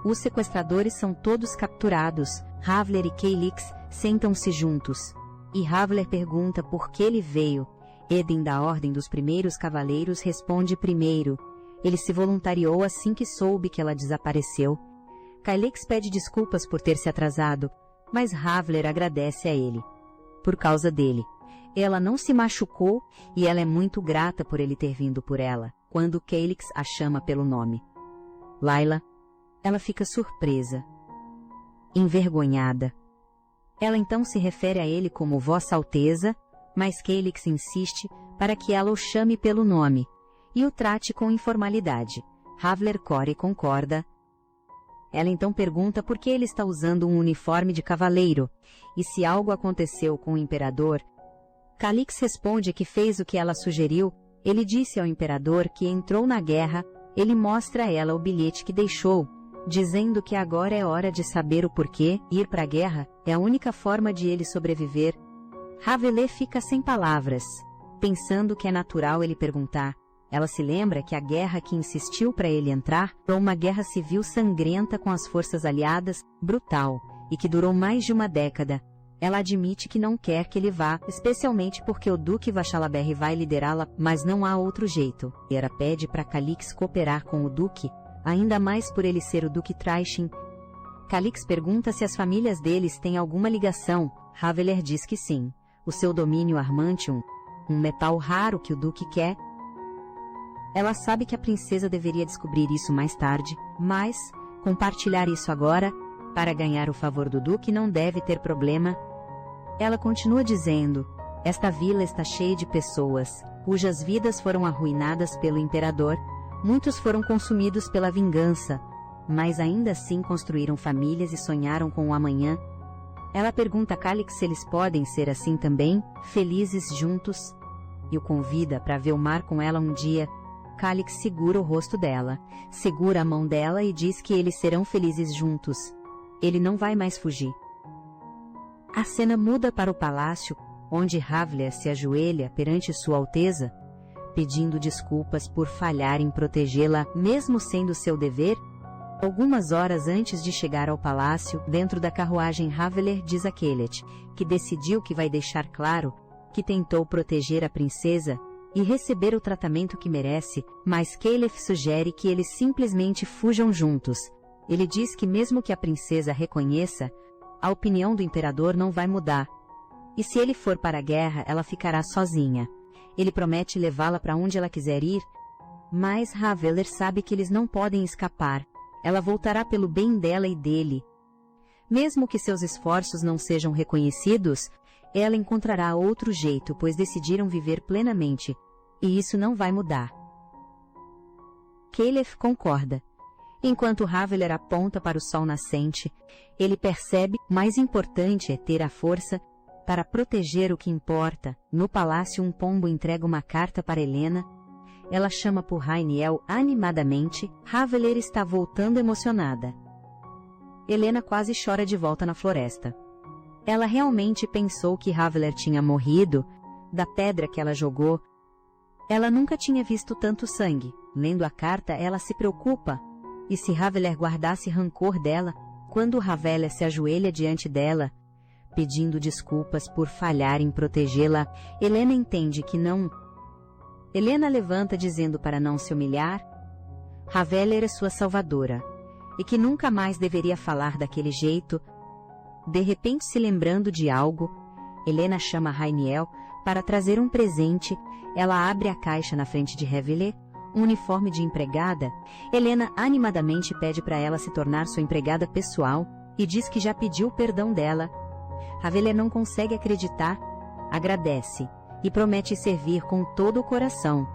Os sequestradores são todos capturados. Raveler e Caillex sentam-se juntos. E Raveler pergunta por que ele veio. Eden, da Ordem dos Primeiros Cavaleiros, responde primeiro. Ele se voluntariou assim que soube que ela desapareceu. Caillex pede desculpas por ter se atrasado, mas Raveler agradece a ele. Por causa dele. Ela não se machucou e ela é muito grata por ele ter vindo por ela, quando Caillex a chama pelo nome. Layla. Ela fica surpresa. Envergonhada. Ela então se refere a ele como Vossa Alteza, mas Caillex insiste para que ela o chame pelo nome e o trate com informalidade. Raveler Core concorda. Ela então pergunta por que ele está usando um uniforme de cavaleiro e se algo aconteceu com o imperador. Caillex responde que fez o que ela sugeriu. Ele disse ao imperador que entrou na guerra. Ele mostra a ela o bilhete que deixou, dizendo que agora é hora de saber o porquê. Ir para a guerra é a única forma de ele sobreviver. Raveler fica sem palavras, pensando que é natural ele perguntar. Ela se lembra que a guerra que insistiu para ele entrar foi uma guerra civil sangrenta com as forças aliadas, brutal, e que durou mais de uma década. Ela admite que não quer que ele vá, especialmente porque o Duque Vachalaberry vai liderá-la, mas não há outro jeito. Ela pede para Caillex cooperar com o Duque, ainda mais por ele ser o Duque Traichin. Caillex pergunta se as famílias deles têm alguma ligação. Raveler diz que sim. O seu domínio Armantium, um metal raro que o Duque quer. Ela sabe que a princesa deveria descobrir isso mais tarde, mas compartilhar isso agora, para ganhar o favor do Duque, não deve ter problema. Ela continua dizendo, esta vila está cheia de pessoas, cujas vidas foram arruinadas pelo imperador, muitos foram consumidos pela vingança, mas ainda assim construíram famílias e sonharam com o amanhã. Ela pergunta a Caillex se eles podem ser assim também, felizes juntos, e o convida para ver o mar com ela um dia. Caillex segura o rosto dela, segura a mão dela e diz que eles serão felizes juntos. Ele não vai mais fugir. A cena muda para o palácio, onde Raveler se ajoelha perante Sua Alteza, pedindo desculpas por falhar em protegê-la, mesmo sendo seu dever. Algumas horas antes de chegar ao palácio, dentro da carruagem, Raveler diz a Caillex que decidiu que vai deixar claro que tentou proteger a princesa e receber o tratamento que merece, mas Caillex sugere que eles simplesmente fujam juntos. Ele diz que mesmo que a princesa reconheça, a opinião do imperador não vai mudar. E se ele for para a guerra, ela ficará sozinha. Ele promete levá-la para onde ela quiser ir, mas Raveler sabe que eles não podem escapar. Ela voltará pelo bem dela e dele. Mesmo que seus esforços não sejam reconhecidos, ela encontrará outro jeito, pois decidiram viver plenamente, e isso não vai mudar. Caillex concorda. Enquanto Raveler aponta para o sol nascente, ele percebe que o mais importante é ter a força para proteger o que importa. No palácio, um pombo entrega uma carta para Helena. Ela chama por Rainiel animadamente. Raveler está voltando emocionada. Helena quase chora de volta na floresta. Ela realmente pensou que Raveler tinha morrido da pedra que ela jogou. Ela nunca tinha visto tanto sangue. Lendo a carta, ela se preocupa. E se Haveler guardasse rancor dela, quando Haveler se ajoelha diante dela, pedindo desculpas por falhar em protegê-la, Helena entende que não. Helena levanta dizendo para não se humilhar. Haveler é sua salvadora, e que nunca mais deveria falar daquele jeito. De repente, se lembrando de algo, Helena chama Rainiel para trazer um presente. Ela abre a caixa na frente de Haveler, um uniforme de empregada. Helena animadamente pede para ela se tornar sua empregada pessoal e diz que já pediu o perdão dela. Haveler não consegue acreditar, agradece e promete servir com todo o coração.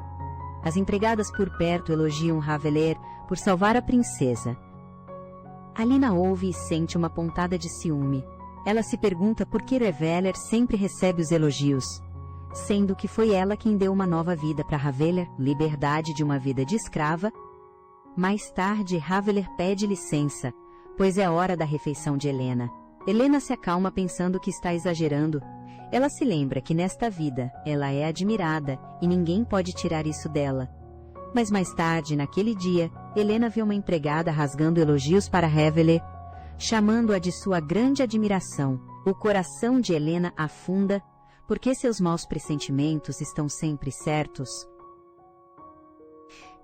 As empregadas por perto elogiam Haveler por salvar a princesa. Alina ouve e sente uma pontada de ciúme. Ela se pergunta por que Haveler sempre recebe os elogios, sendo que foi ela quem deu uma nova vida para Haveler, liberdade de uma vida de escrava. Mais tarde, Haveler pede licença, pois é hora da refeição de Helena. Helena se acalma pensando que está exagerando. Ela se lembra que nesta vida ela é admirada e ninguém pode tirar isso dela. Mas mais tarde, naquele dia, Helena vê uma empregada rasgando elogios para Haveler, chamando-a de sua grande admiração. O coração de Helena afunda, porque seus maus pressentimentos estão sempre certos.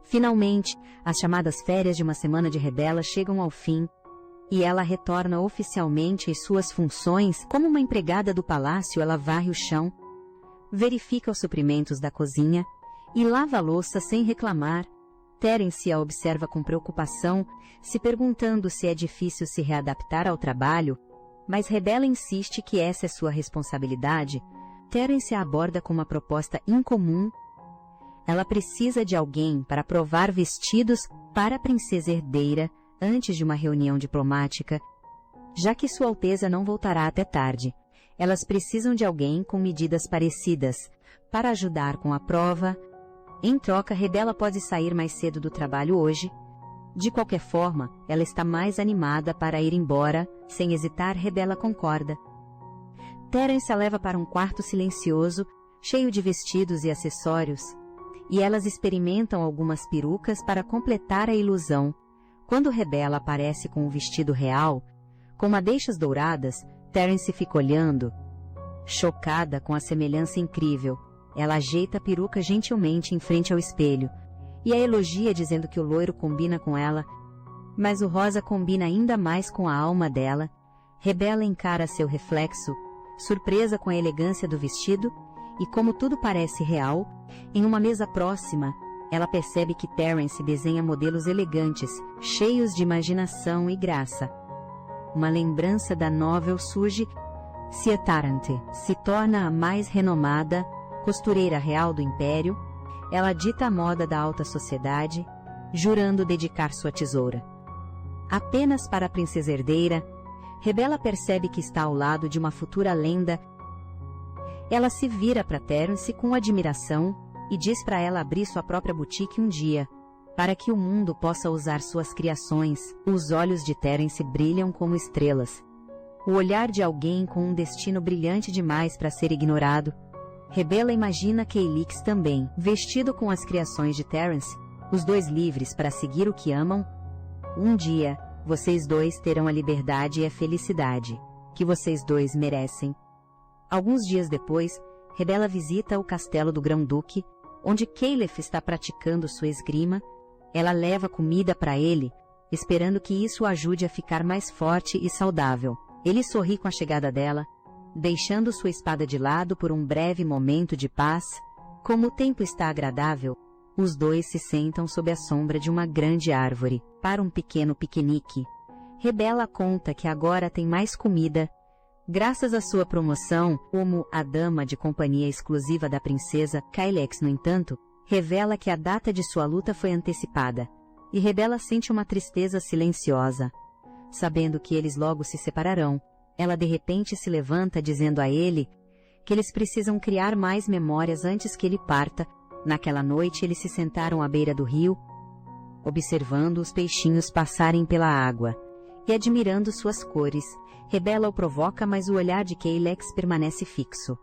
Finalmente, as chamadas férias de uma semana de Rebela chegam ao fim, e ela retorna oficialmente às suas funções. Como uma empregada do palácio, ela varre o chão, verifica os suprimentos da cozinha e lava a louça sem reclamar. Terence a observa com preocupação, se perguntando se é difícil se readaptar ao trabalho, mas Rebela insiste que essa é sua responsabilidade. Terence a aborda com uma proposta incomum. Ela precisa de alguém para provar vestidos para a princesa herdeira antes de uma reunião diplomática, já que Sua Alteza não voltará até tarde. Elas precisam de alguém com medidas parecidas para ajudar com a prova. Em troca, Rebela pode sair mais cedo do trabalho hoje. De qualquer forma, ela está mais animada para ir embora. Sem hesitar, Rebela concorda. Terence a leva para um quarto silencioso, cheio de vestidos e acessórios, e elas experimentam algumas perucas para completar a ilusão. Quando Rebela aparece com o vestido real, com madeixas douradas, Terence fica olhando, chocada com a semelhança incrível. Ela ajeita a peruca gentilmente em frente ao espelho, e a elogia dizendo que o loiro combina com ela, mas o rosa combina ainda mais com a alma dela. Rebela encara seu reflexo, surpresa com a elegância do vestido, e como tudo parece real, em uma mesa próxima, ela percebe que Terence desenha modelos elegantes, cheios de imaginação e graça. Uma lembrança da novel surge. Cia Tarante se torna a mais renomada costureira real do Império. Ela dita a moda da alta sociedade, jurando dedicar sua tesoura apenas para a princesa herdeira. Rebela percebe que está ao lado de uma futura lenda. Ela se vira para Terence com admiração e diz para ela abrir sua própria boutique um dia, para que o mundo possa usar suas criações. Os olhos de Terence brilham como estrelas. O olhar de alguém com um destino brilhante demais para ser ignorado. Rebela imagina Caelix também, vestido com as criações de Terence, os dois livres para seguir o que amam. Um dia, vocês dois terão a liberdade e a felicidade que vocês dois merecem. Alguns dias depois, Rebela visita o castelo do Grão-Duque, onde Caleb está praticando sua esgrima. Ela leva comida para ele, esperando que isso o ajude a ficar mais forte e saudável. Ele sorri com a chegada dela, deixando sua espada de lado por um breve momento de paz. Como o tempo está agradável, os dois se sentam sob a sombra de uma grande árvore, para um pequeno piquenique. Rebela conta que agora tem mais comida, graças à sua promoção como a dama de companhia exclusiva da princesa. Caelix, no entanto, revela que a data de sua luta foi antecipada, e Rebela sente uma tristeza silenciosa. Sabendo que eles logo se separarão, ela de repente se levanta dizendo a ele que eles precisam criar mais memórias antes que ele parta. Naquela noite eles se sentaram à beira do rio, observando os peixinhos passarem pela água e admirando suas cores. Rebela o provoca, mas o olhar de Caelix permanece fixo.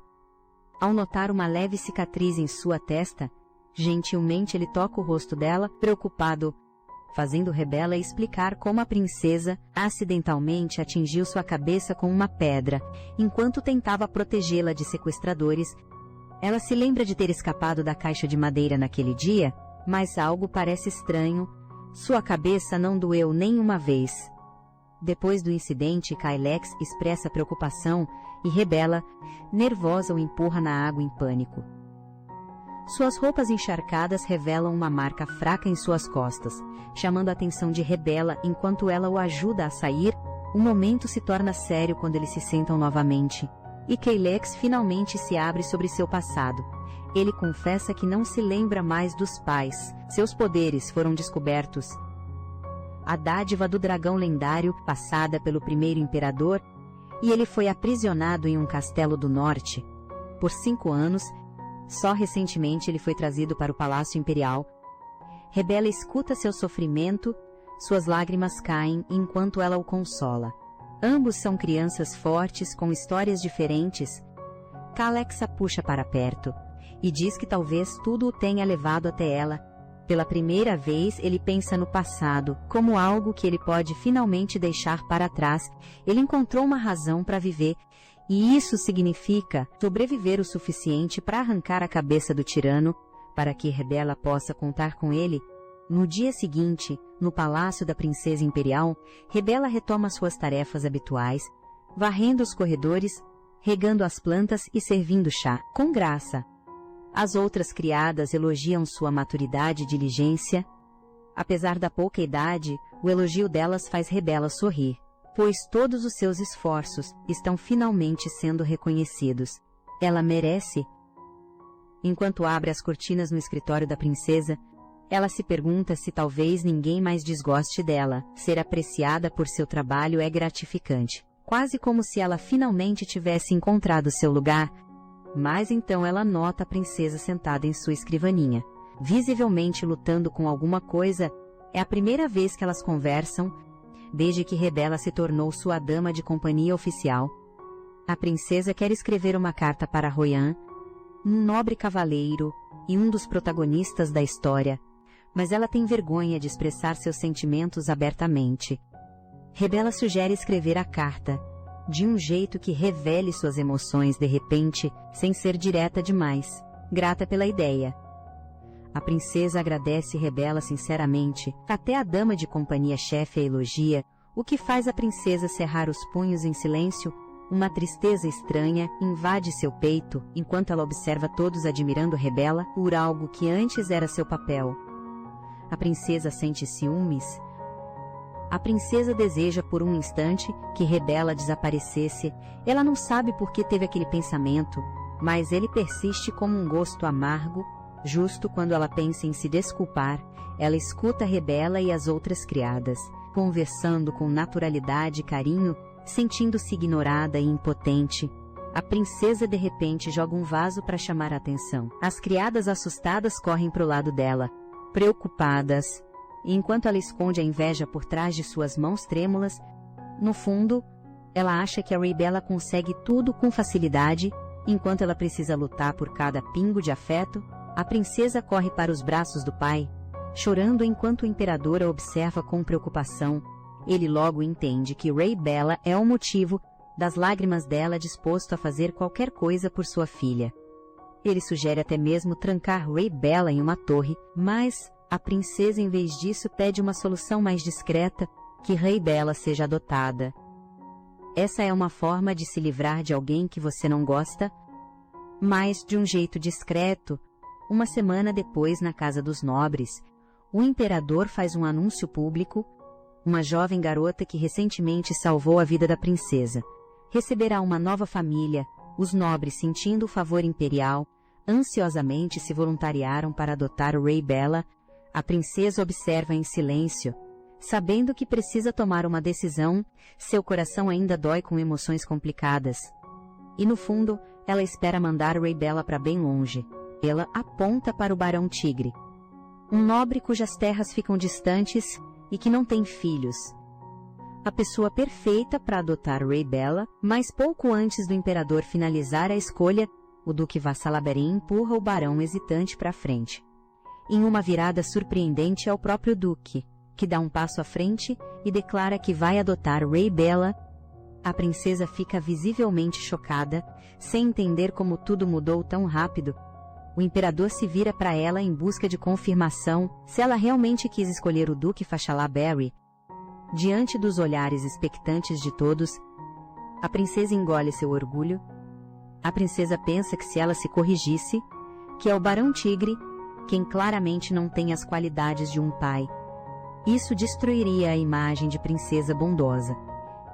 Ao notar uma leve cicatriz em sua testa, Gentilmente ele toca o rosto dela, preocupado, fazendo Rebella explicar como a princesa acidentalmente atingiu sua cabeça com uma pedra, enquanto tentava protegê-la de sequestradores. Ela se lembra de ter escapado da caixa de madeira naquele dia, mas algo parece estranho. Sua cabeça não doeu nem uma vez. Depois do incidente, Kailex expressa preocupação e Rebella, nervosa, o empurra na água em pânico. Suas roupas encharcadas revelam uma marca fraca em suas costas, chamando a atenção de Rebella enquanto ela o ajuda a sair. O momento se torna sério quando eles se sentam novamente, e Kailex finalmente se abre sobre seu passado. Ele confessa que não se lembra mais dos pais, seus poderes foram descobertos. A dádiva do dragão lendário, passada pelo primeiro imperador, e ele foi aprisionado em um castelo do norte. Por 5 anos, só recentemente ele foi trazido para o Palácio Imperial. Rebella escuta seu sofrimento, suas lágrimas caem enquanto ela o consola. Ambos são crianças fortes com histórias diferentes. Kailex a puxa para perto e diz que talvez tudo o tenha levado até ela. Pela primeira vez, ele pensa no passado, como algo que ele pode finalmente deixar para trás. Ele encontrou uma razão para viver, e isso significa sobreviver o suficiente para arrancar a cabeça do tirano, para que Rebella possa contar com ele. No dia seguinte, no Palácio da Princesa Imperial, Rebella retoma suas tarefas habituais, varrendo os corredores, regando as plantas e servindo chá, com graça. As outras criadas elogiam sua maturidade e diligência. Apesar da pouca idade, o elogio delas faz Rebella sorrir, pois todos os seus esforços estão finalmente sendo reconhecidos. Ela merece. Enquanto abre as cortinas no escritório da princesa, ela se pergunta se talvez ninguém mais desgoste dela. Ser apreciada por seu trabalho é gratificante, quase como se ela finalmente tivesse encontrado seu lugar. Mas então ela nota a princesa sentada em sua escrivaninha, visivelmente lutando com alguma coisa. É a primeira vez que elas conversam, desde que Rebella se tornou sua dama de companhia oficial. A princesa quer escrever uma carta para Royan, um nobre cavaleiro e um dos protagonistas da história, mas ela tem vergonha de expressar seus sentimentos abertamente. Rebella sugere escrever a carta de um jeito que revele suas emoções de repente, sem ser direta demais. Grata pela ideia, a princesa agradece Rebella sinceramente, até a dama de companhia-chefe a elogia, o que faz a princesa cerrar os punhos em silêncio. Uma tristeza estranha invade seu peito, enquanto ela observa todos admirando Rebella por algo que antes era seu papel. A princesa sente ciúmes. A princesa deseja por um instante que Rebella desaparecesse. Ela não sabe por que teve aquele pensamento, mas ele persiste como um gosto amargo. Justo quando ela pensa em se desculpar, ela escuta Rebella e as outras criadas, conversando com naturalidade e carinho, sentindo-se ignorada e impotente. A princesa de repente joga um vaso para chamar a atenção. As criadas assustadas correm para o lado dela, preocupadas. E enquanto ela esconde a inveja por trás de suas mãos trêmulas, no fundo, ela acha que a Rebella consegue tudo com facilidade, enquanto ela precisa lutar por cada pingo de afeto. A princesa corre para os braços do pai, chorando enquanto o imperador a observa com preocupação. Ele logo entende que Rebella é o motivo das lágrimas dela, disposto a fazer qualquer coisa por sua filha. Ele sugere até mesmo trancar Rebella em uma torre, mas a princesa, em vez disso, pede uma solução mais discreta, que Rebella seja adotada. Essa é uma forma de se livrar de alguém que você não gosta, mas de um jeito discreto. Uma semana depois, na Casa dos Nobres, o imperador faz um anúncio público. Uma jovem garota que recentemente salvou a vida da princesa receberá uma nova família. Os nobres, sentindo o favor imperial, ansiosamente se voluntariaram para adotar Rebella. A princesa observa em silêncio, sabendo que precisa tomar uma decisão. Seu coração ainda dói com emoções complicadas. E no fundo, ela espera mandar Rebella para bem longe. Ela aponta para o Barão Tigre, um nobre cujas terras ficam distantes e que não tem filhos. A pessoa perfeita para adotar Rebella, mas pouco antes do imperador finalizar a escolha, o duque Vassalaberim empurra o barão hesitante para frente. Em uma virada surpreendente, é o próprio Duque, que dá um passo à frente e declara que vai adotar Raybella. A princesa fica visivelmente chocada, sem entender como tudo mudou tão rápido. O imperador se vira para ela em busca de confirmação se ela realmente quis escolher o Duque Fashallah Berry. Diante dos olhares expectantes de todos, a princesa engole seu orgulho. A princesa pensa que se ela se corrigisse, que é o Barão Tigre, quem claramente não tem as qualidades de um pai. Isso destruiria a imagem de princesa bondosa,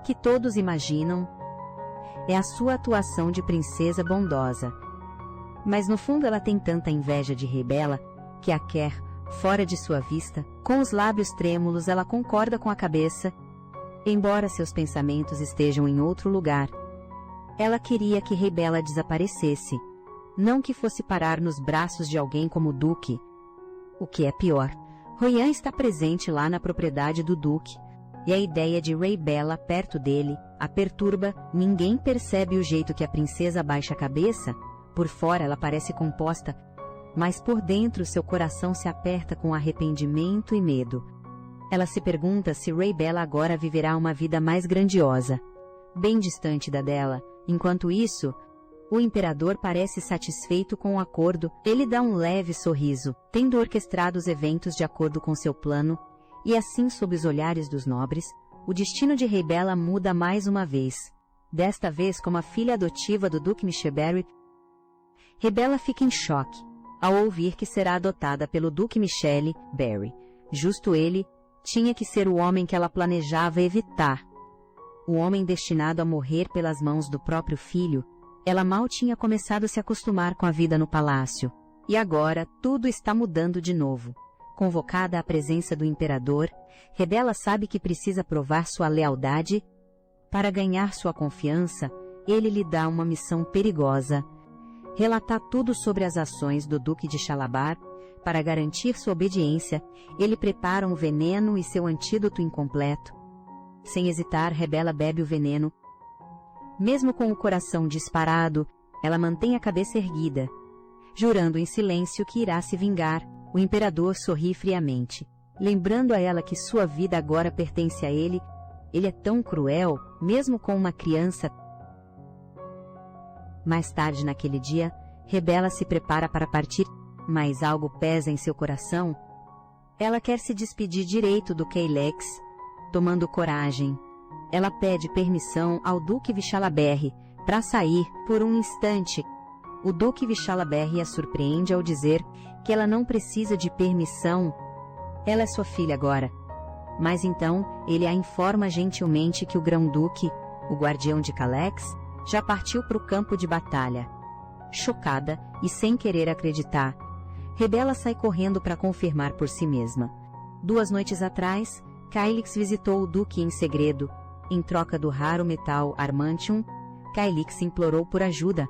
que todos imaginam. É a sua atuação de princesa bondosa. Mas no fundo ela tem tanta inveja de Raybella, que a quer fora de sua vista. Com os lábios trêmulos ela concorda com a cabeça, embora seus pensamentos estejam em outro lugar. Ela queria que Raybella desaparecesse, não que fosse parar nos braços de alguém como o Duque. O que é pior, Royan está presente lá na propriedade do Duque, e a ideia de Raybella perto dele a perturba. Ninguém percebe o jeito que a princesa abaixa a cabeça. Por fora ela parece composta, mas por dentro seu coração se aperta com arrependimento e medo. Ela se pergunta se Raybella agora viverá uma vida mais grandiosa, bem distante da dela. Enquanto isso, o imperador parece satisfeito com o acordo. Ele dá um leve sorriso, tendo orquestrado os eventos de acordo com seu plano, e assim, sob os olhares dos nobres, o destino de Raybella muda mais uma vez. Desta vez como a filha adotiva do Duque Micheberry. Raybella fica em choque ao ouvir que será adotada pelo Duque Michele Berry. Justo ele tinha que ser o homem que ela planejava evitar. O homem destinado a morrer pelas mãos do próprio filho. Ela mal tinha começado a se acostumar com a vida no palácio. E agora tudo está mudando de novo. Convocada à presença do imperador, Raybella sabe que precisa provar sua lealdade. Para ganhar sua confiança, ele lhe dá uma missão perigosa: relatar tudo sobre as ações do Duque de Shalabar. Para garantir sua obediência, ele prepara um veneno e seu antídoto incompleto. Sem hesitar, Raybella bebe o veneno. Mesmo com o coração disparado, ela mantém a cabeça erguida, jurando em silêncio que irá se vingar. O imperador sorri friamente, lembrando a ela que sua vida agora pertence a ele. Ele é tão cruel, mesmo com uma criança. Mais tarde naquele dia, Raybella se prepara para partir, mas algo pesa em seu coração. Ela quer se despedir direito do Keilex. Tomando coragem, ela pede permissão ao Duque Vishala Berry para sair por um instante. O Duque Vishala Berry a surpreende ao dizer que ela não precisa de permissão. Ela é sua filha agora. Mas então, ele a informa gentilmente que o Grão-Duque, o guardião de Kalex, já partiu para o campo de batalha. Chocada e sem querer acreditar, Raybella sai correndo para confirmar por si mesma. 2 noites atrás, Kylix visitou o Duque em segredo. Em troca do raro metal Armantium, Kylix implorou por ajuda,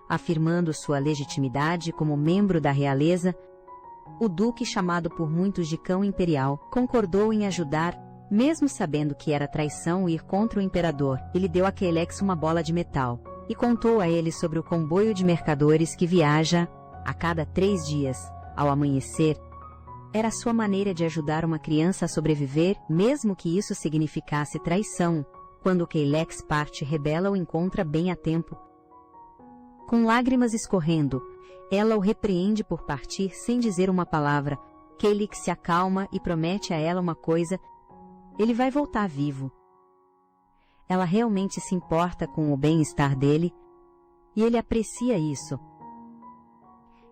afirmando sua legitimidade como membro da realeza. O Duque, chamado por muitos de Cão Imperial, concordou em ajudar, mesmo sabendo que era traição ir contra o imperador. Ele deu a Keilex uma bola de metal e contou a ele sobre o comboio de mercadores que viaja a cada 3 dias. Ao amanhecer, era sua maneira de ajudar uma criança a sobreviver, mesmo que isso significasse traição. Quando Keilex parte, Raybella o encontra bem a tempo. Com lágrimas escorrendo, ela o repreende por partir sem dizer uma palavra. Keilex se acalma e promete a ela uma coisa: ele vai voltar vivo. Ela realmente se importa com o bem-estar dele, e ele aprecia isso.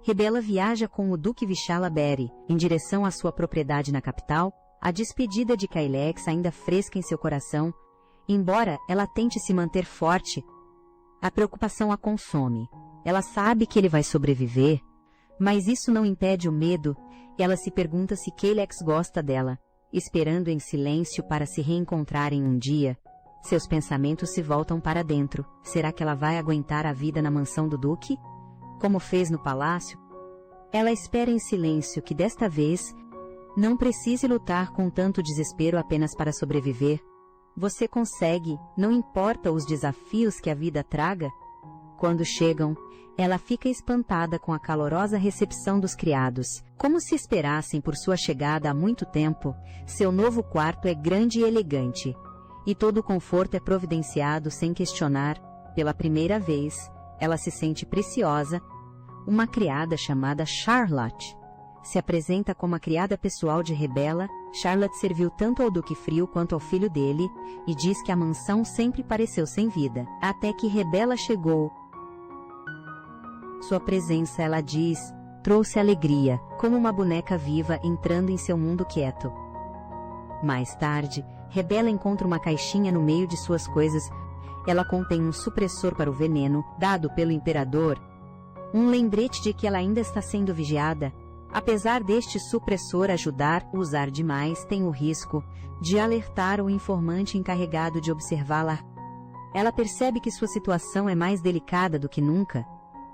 Raybella viaja com o Duque Vishala Berry em direção à sua propriedade na capital, a despedida de Keilex ainda fresca em seu coração. Embora ela tente se manter forte, a preocupação a consome. Ela sabe que ele vai sobreviver, mas isso não impede o medo. Ela se pergunta se Keilex gosta dela, esperando em silêncio para se reencontrarem um dia. Seus pensamentos se voltam para dentro. Será que ela vai aguentar a vida na mansão do Duque, como fez no palácio? Ela espera em silêncio que desta vez não precise lutar com tanto desespero apenas para sobreviver. Você consegue, não importa os desafios que a vida traga. Quando chegam, ela fica espantada com a calorosa recepção dos criados. Como se esperassem por sua chegada há muito tempo, seu novo quarto é grande e elegante, e todo o conforto é providenciado sem questionar. Pela primeira vez, ela se sente preciosa. Uma criada chamada Charlotte se apresenta como a criada pessoal de Rebella. Charlotte serviu tanto ao Duque Frio quanto ao filho dele, e diz que a mansão sempre pareceu sem vida, até que Rebella chegou. Sua presença, ela diz, trouxe alegria, como uma boneca viva entrando em seu mundo quieto. Mais tarde, Rebella encontra uma caixinha no meio de suas coisas. Ela contém um supressor para o veneno, dado pelo imperador, um lembrete de que ela ainda está sendo vigiada. Apesar deste supressor ajudar, usar demais tem o risco de alertar o informante encarregado de observá-la. Ela percebe que sua situação é mais delicada do que nunca.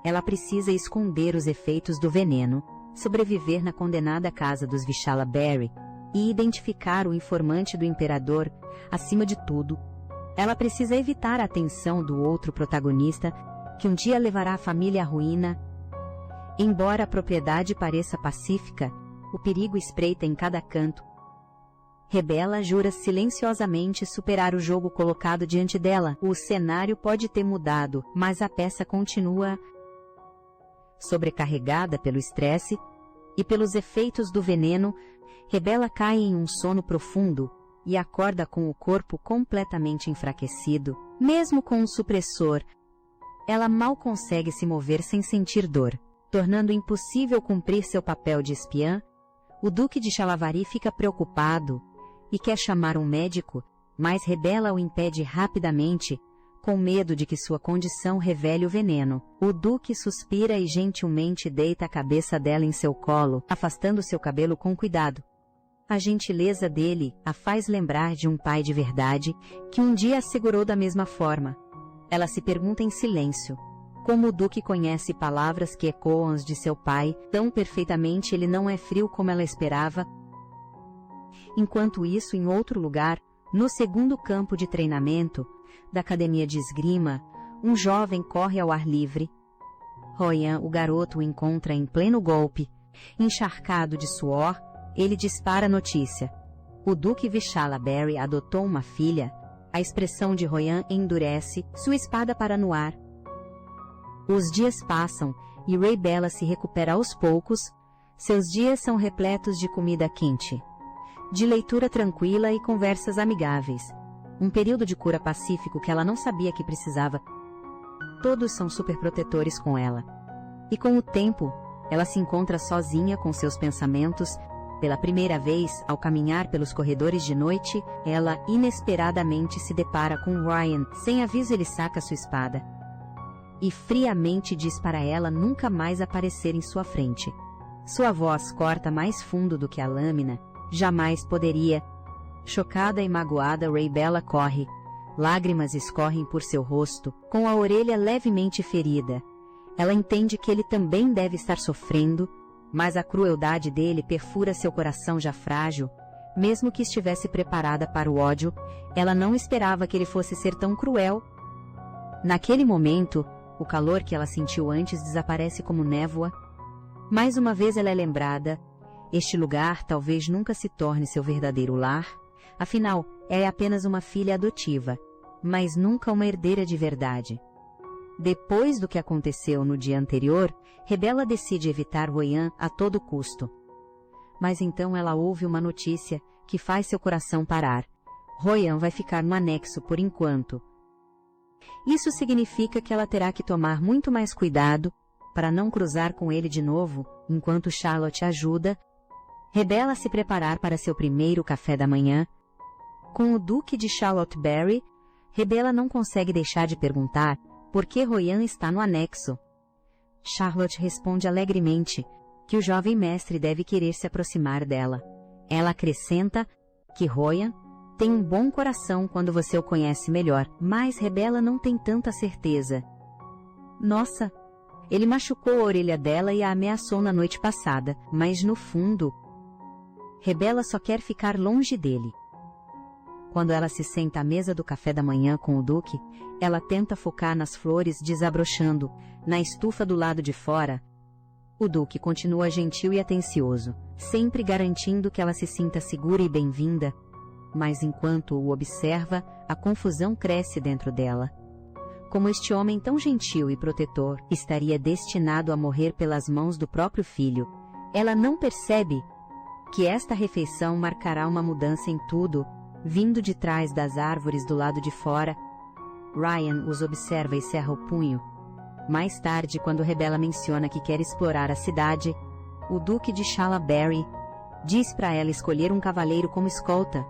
Ela precisa esconder os efeitos do veneno, sobreviver na condenada casa dos Vishala Barry e identificar o informante do imperador. Acima de tudo, ela precisa evitar a atenção do outro protagonista, que um dia levará a família à ruína. Embora a propriedade pareça pacífica, o perigo espreita em cada canto. Rebella jura silenciosamente superar o jogo colocado diante dela. O cenário pode ter mudado, mas a peça continua. Sobrecarregada pelo estresse e pelos efeitos do veneno, Rebella cai em um sono profundo e acorda com o corpo completamente enfraquecido. Mesmo com um supressor, ela mal consegue se mover sem sentir dor, tornando impossível cumprir seu papel de espiã. O Duque de Shalavari fica preocupado e quer chamar um médico, mas Rebella o impede rapidamente, com medo de que sua condição revele o veneno. O Duque suspira e gentilmente deita a cabeça dela em seu colo, afastando seu cabelo com cuidado. A gentileza dele a faz lembrar de um pai de verdade, que um dia a segurou da mesma forma. Ela se pergunta em silêncio como o Duque conhece palavras que ecoam as de seu pai, tão perfeitamente. Ele não é frio como ela esperava. Enquanto isso, em outro lugar, no segundo campo de treinamento da academia de esgrima, um jovem corre ao ar livre. Royan, o garoto, o encontra em pleno golpe. Encharcado de suor, ele dispara a notícia. O Duque Vishala Barry adotou uma filha. A expressão de Royan endurece, sua espada para no ar. Os dias passam, e Rebella se recupera aos poucos. Seus dias são repletos de comida quente, de leitura tranquila e conversas amigáveis. Um período de cura pacífico que ela não sabia que precisava. Todos são superprotetores com ela. E com o tempo, ela se encontra sozinha com seus pensamentos. Pela primeira vez, ao caminhar pelos corredores de noite, ela inesperadamente se depara com Ryan. Sem aviso, ele saca sua espada e friamente diz para ela nunca mais aparecer em sua frente. Sua voz corta mais fundo do que a lâmina. Jamais poderia. Chocada e magoada, Rebella corre. Lágrimas escorrem por seu rosto, com a orelha levemente ferida. Ela entende que ele também deve estar sofrendo, mas a crueldade dele perfura seu coração já frágil. Mesmo que estivesse preparada para o ódio, ela não esperava que ele fosse ser tão cruel. Naquele momento, o calor que ela sentiu antes desaparece como névoa. Mais uma vez ela é lembrada. Este lugar talvez nunca se torne seu verdadeiro lar. Afinal, é apenas uma filha adotiva, mas nunca uma herdeira de verdade. Depois do que aconteceu no dia anterior, Rebella decide evitar Royan a todo custo. Mas então ela ouve uma notícia que faz seu coração parar. Royan vai ficar no anexo por enquanto. Isso significa que ela terá que tomar muito mais cuidado para não cruzar com ele de novo, enquanto Charlotte ajuda Rebella a se preparar para seu primeiro café da manhã. Com o Duque de Charlotte Barry, Rebella não consegue deixar de perguntar por que Royan está no anexo. Charlotte responde alegremente que o jovem mestre deve querer se aproximar dela. Ela acrescenta que Royan tem um bom coração quando você o conhece melhor, mas Rebella não tem tanta certeza. Nossa, ele machucou a orelha dela e a ameaçou na noite passada, mas no fundo, Rebella só quer ficar longe dele. Quando ela se senta à mesa do café da manhã com o Duque, ela tenta focar nas flores desabrochando, na estufa do lado de fora. O Duque continua gentil e atencioso, sempre garantindo que ela se sinta segura e bem-vinda, mas enquanto o observa, a confusão cresce dentro dela. Como este homem tão gentil e protetor estaria destinado a morrer pelas mãos do próprio filho, ela não percebe que esta refeição marcará uma mudança em tudo. Vindo de trás das árvores do lado de fora, Ryan os observa e cerra o punho. Mais tarde, quando Rebella menciona que quer explorar a cidade, o Duque de Shalaberry diz para ela escolher um cavaleiro como escolta.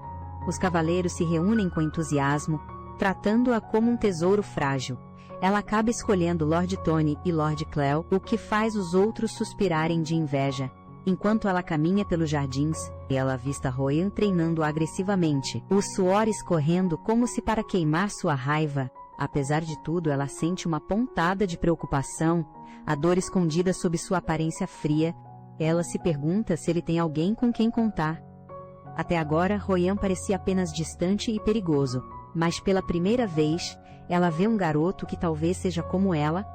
Os cavaleiros se reúnem com entusiasmo, tratando-a como um tesouro frágil. Ela acaba escolhendo Lord Tony e Lord Cleo, o que faz os outros suspirarem de inveja. Enquanto ela caminha pelos jardins, ela avista Royan treinando agressivamente, o suor escorrendo como se para queimar sua raiva. Apesar de tudo, ela sente uma pontada de preocupação, a dor escondida sob sua aparência fria. Ela se pergunta se ele tem alguém com quem contar. Até agora, Royan parecia apenas distante e perigoso, mas pela primeira vez, ela vê um garoto que talvez seja como ela.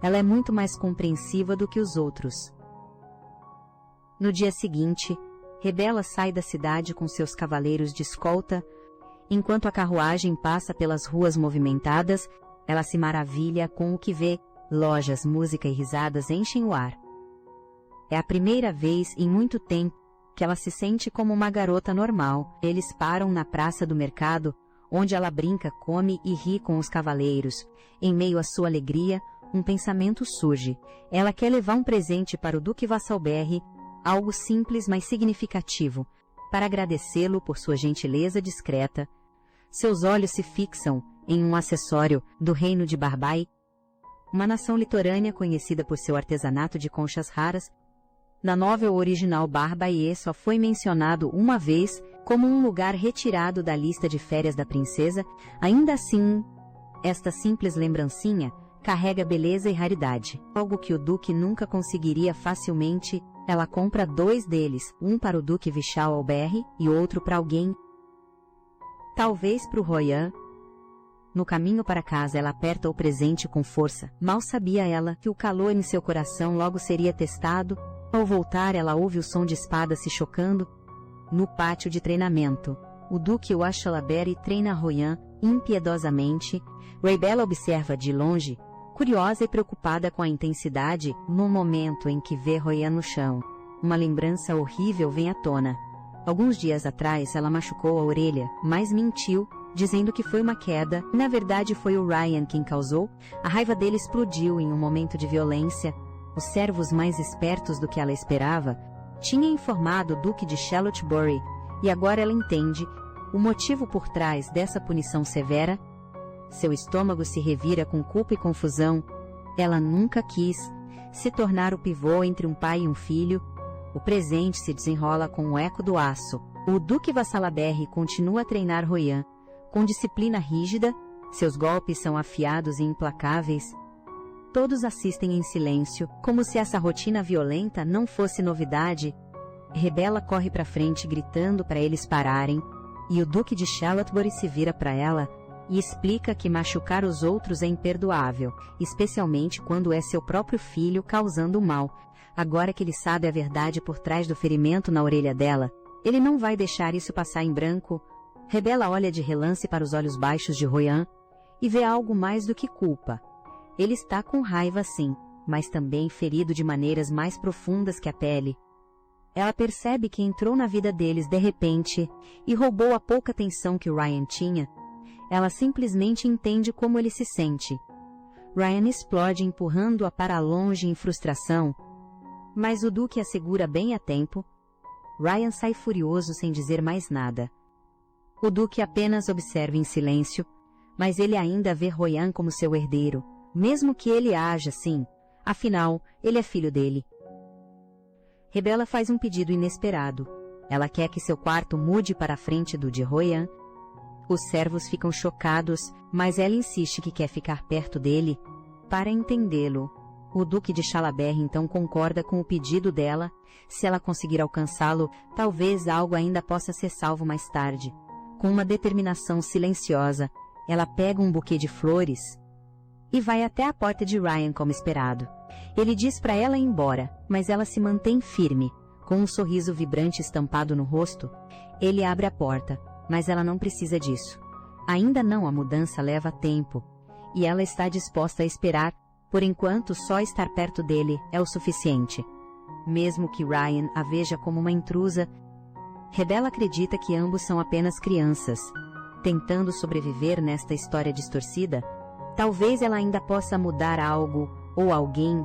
Ela é muito mais compreensiva do que os outros. No dia seguinte, Rebella sai da cidade com seus cavaleiros de escolta. Enquanto a carruagem passa pelas ruas movimentadas, ela se maravilha com o que vê. Lojas, música e risadas enchem o ar. É a primeira vez em muito tempo que ela se sente como uma garota normal. Eles param na praça do mercado, onde ela brinca, come e ri com os cavaleiros. Em meio à sua alegria, um pensamento surge. Ela quer levar um presente para o Duque Vassalberry, algo simples mas significativo, para agradecê-lo por sua gentileza discreta. Seus olhos se fixam em um acessório do reino de Barbai, uma nação litorânea conhecida por seu artesanato de conchas raras. Na novel original, Barbai só foi mencionado uma vez como um lugar retirado da lista de férias da princesa. Ainda assim, esta simples lembrancinha carrega beleza e raridade, algo que o Duque nunca conseguiria facilmente. Ela compra 2 deles, um para o Duque Vishalberry e outro para alguém. Talvez para o Royan. No caminho para casa, ela aperta o presente com força. Mal sabia ela que o calor em seu coração logo seria testado. Ao voltar, ela ouve o som de espadas se chocando. No pátio de treinamento, o Duque Shalaberry treina Royan impiedosamente. Rebella observa de longe, curiosa e preocupada com a intensidade. No momento em que vê Royan no chão, uma lembrança horrível vem à tona. Alguns dias atrás ela machucou a orelha, mas mentiu, dizendo que foi uma queda. Na verdade foi o Ryan quem causou. A raiva dele explodiu em um momento de violência. Os servos, mais espertos do que ela esperava, tinham informado o Duque de Charlottebury, e agora ela entende o motivo por trás dessa punição severa. Seu estômago se revira com culpa e confusão. Ela nunca quis se tornar o pivô entre um pai e um filho. O presente se desenrola com o eco do aço. O Duque Vassalberry continua a treinar Royan, com disciplina rígida. Seus golpes são afiados e implacáveis. Todos assistem em silêncio, como se essa rotina violenta não fosse novidade. Rebella corre para frente gritando para eles pararem, e o Duque de Charlottebury se vira para ela e explica que machucar os outros é imperdoável, especialmente quando é seu próprio filho causando mal. Agora que ele sabe a verdade por trás do ferimento na orelha dela, ele não vai deixar isso passar em branco. Rebella olha de relance para os olhos baixos de Royan e vê algo mais do que culpa. Ele está com raiva sim, mas também ferido de maneiras mais profundas que a pele. Ela percebe que entrou na vida deles de repente e roubou a pouca atenção que o Ryan tinha. Ela simplesmente entende como ele se sente. Ryan explode empurrando-a para longe em frustração, mas o Duque a segura bem a tempo. Ryan sai furioso sem dizer mais nada. O Duque apenas observa em silêncio, mas ele ainda vê Royan como seu herdeiro, mesmo que ele haja assim. Afinal, ele é filho dele. Rebella faz um pedido inesperado. Ela quer que seu quarto mude para a frente do de Royan. Os servos ficam chocados, mas ela insiste que quer ficar perto dele. Para entendê-lo, o Duque de Shalaberry então concorda com o pedido dela. Se ela conseguir alcançá-lo, talvez algo ainda possa ser salvo mais tarde. Com uma determinação silenciosa, ela pega um buquê de flores e vai até a porta de Ryan como esperado. Ele diz para ela ir embora, mas ela se mantém firme. Com um sorriso vibrante estampado no rosto, ele abre a porta, mas ela não precisa disso. Ainda não, a mudança leva tempo, e ela está disposta a esperar. Por enquanto, só estar perto dele é o suficiente. Mesmo que Ryan a veja como uma intrusa, Rebecca acredita que ambos são apenas crianças, tentando sobreviver nesta história distorcida. Talvez ela ainda possa mudar algo ou alguém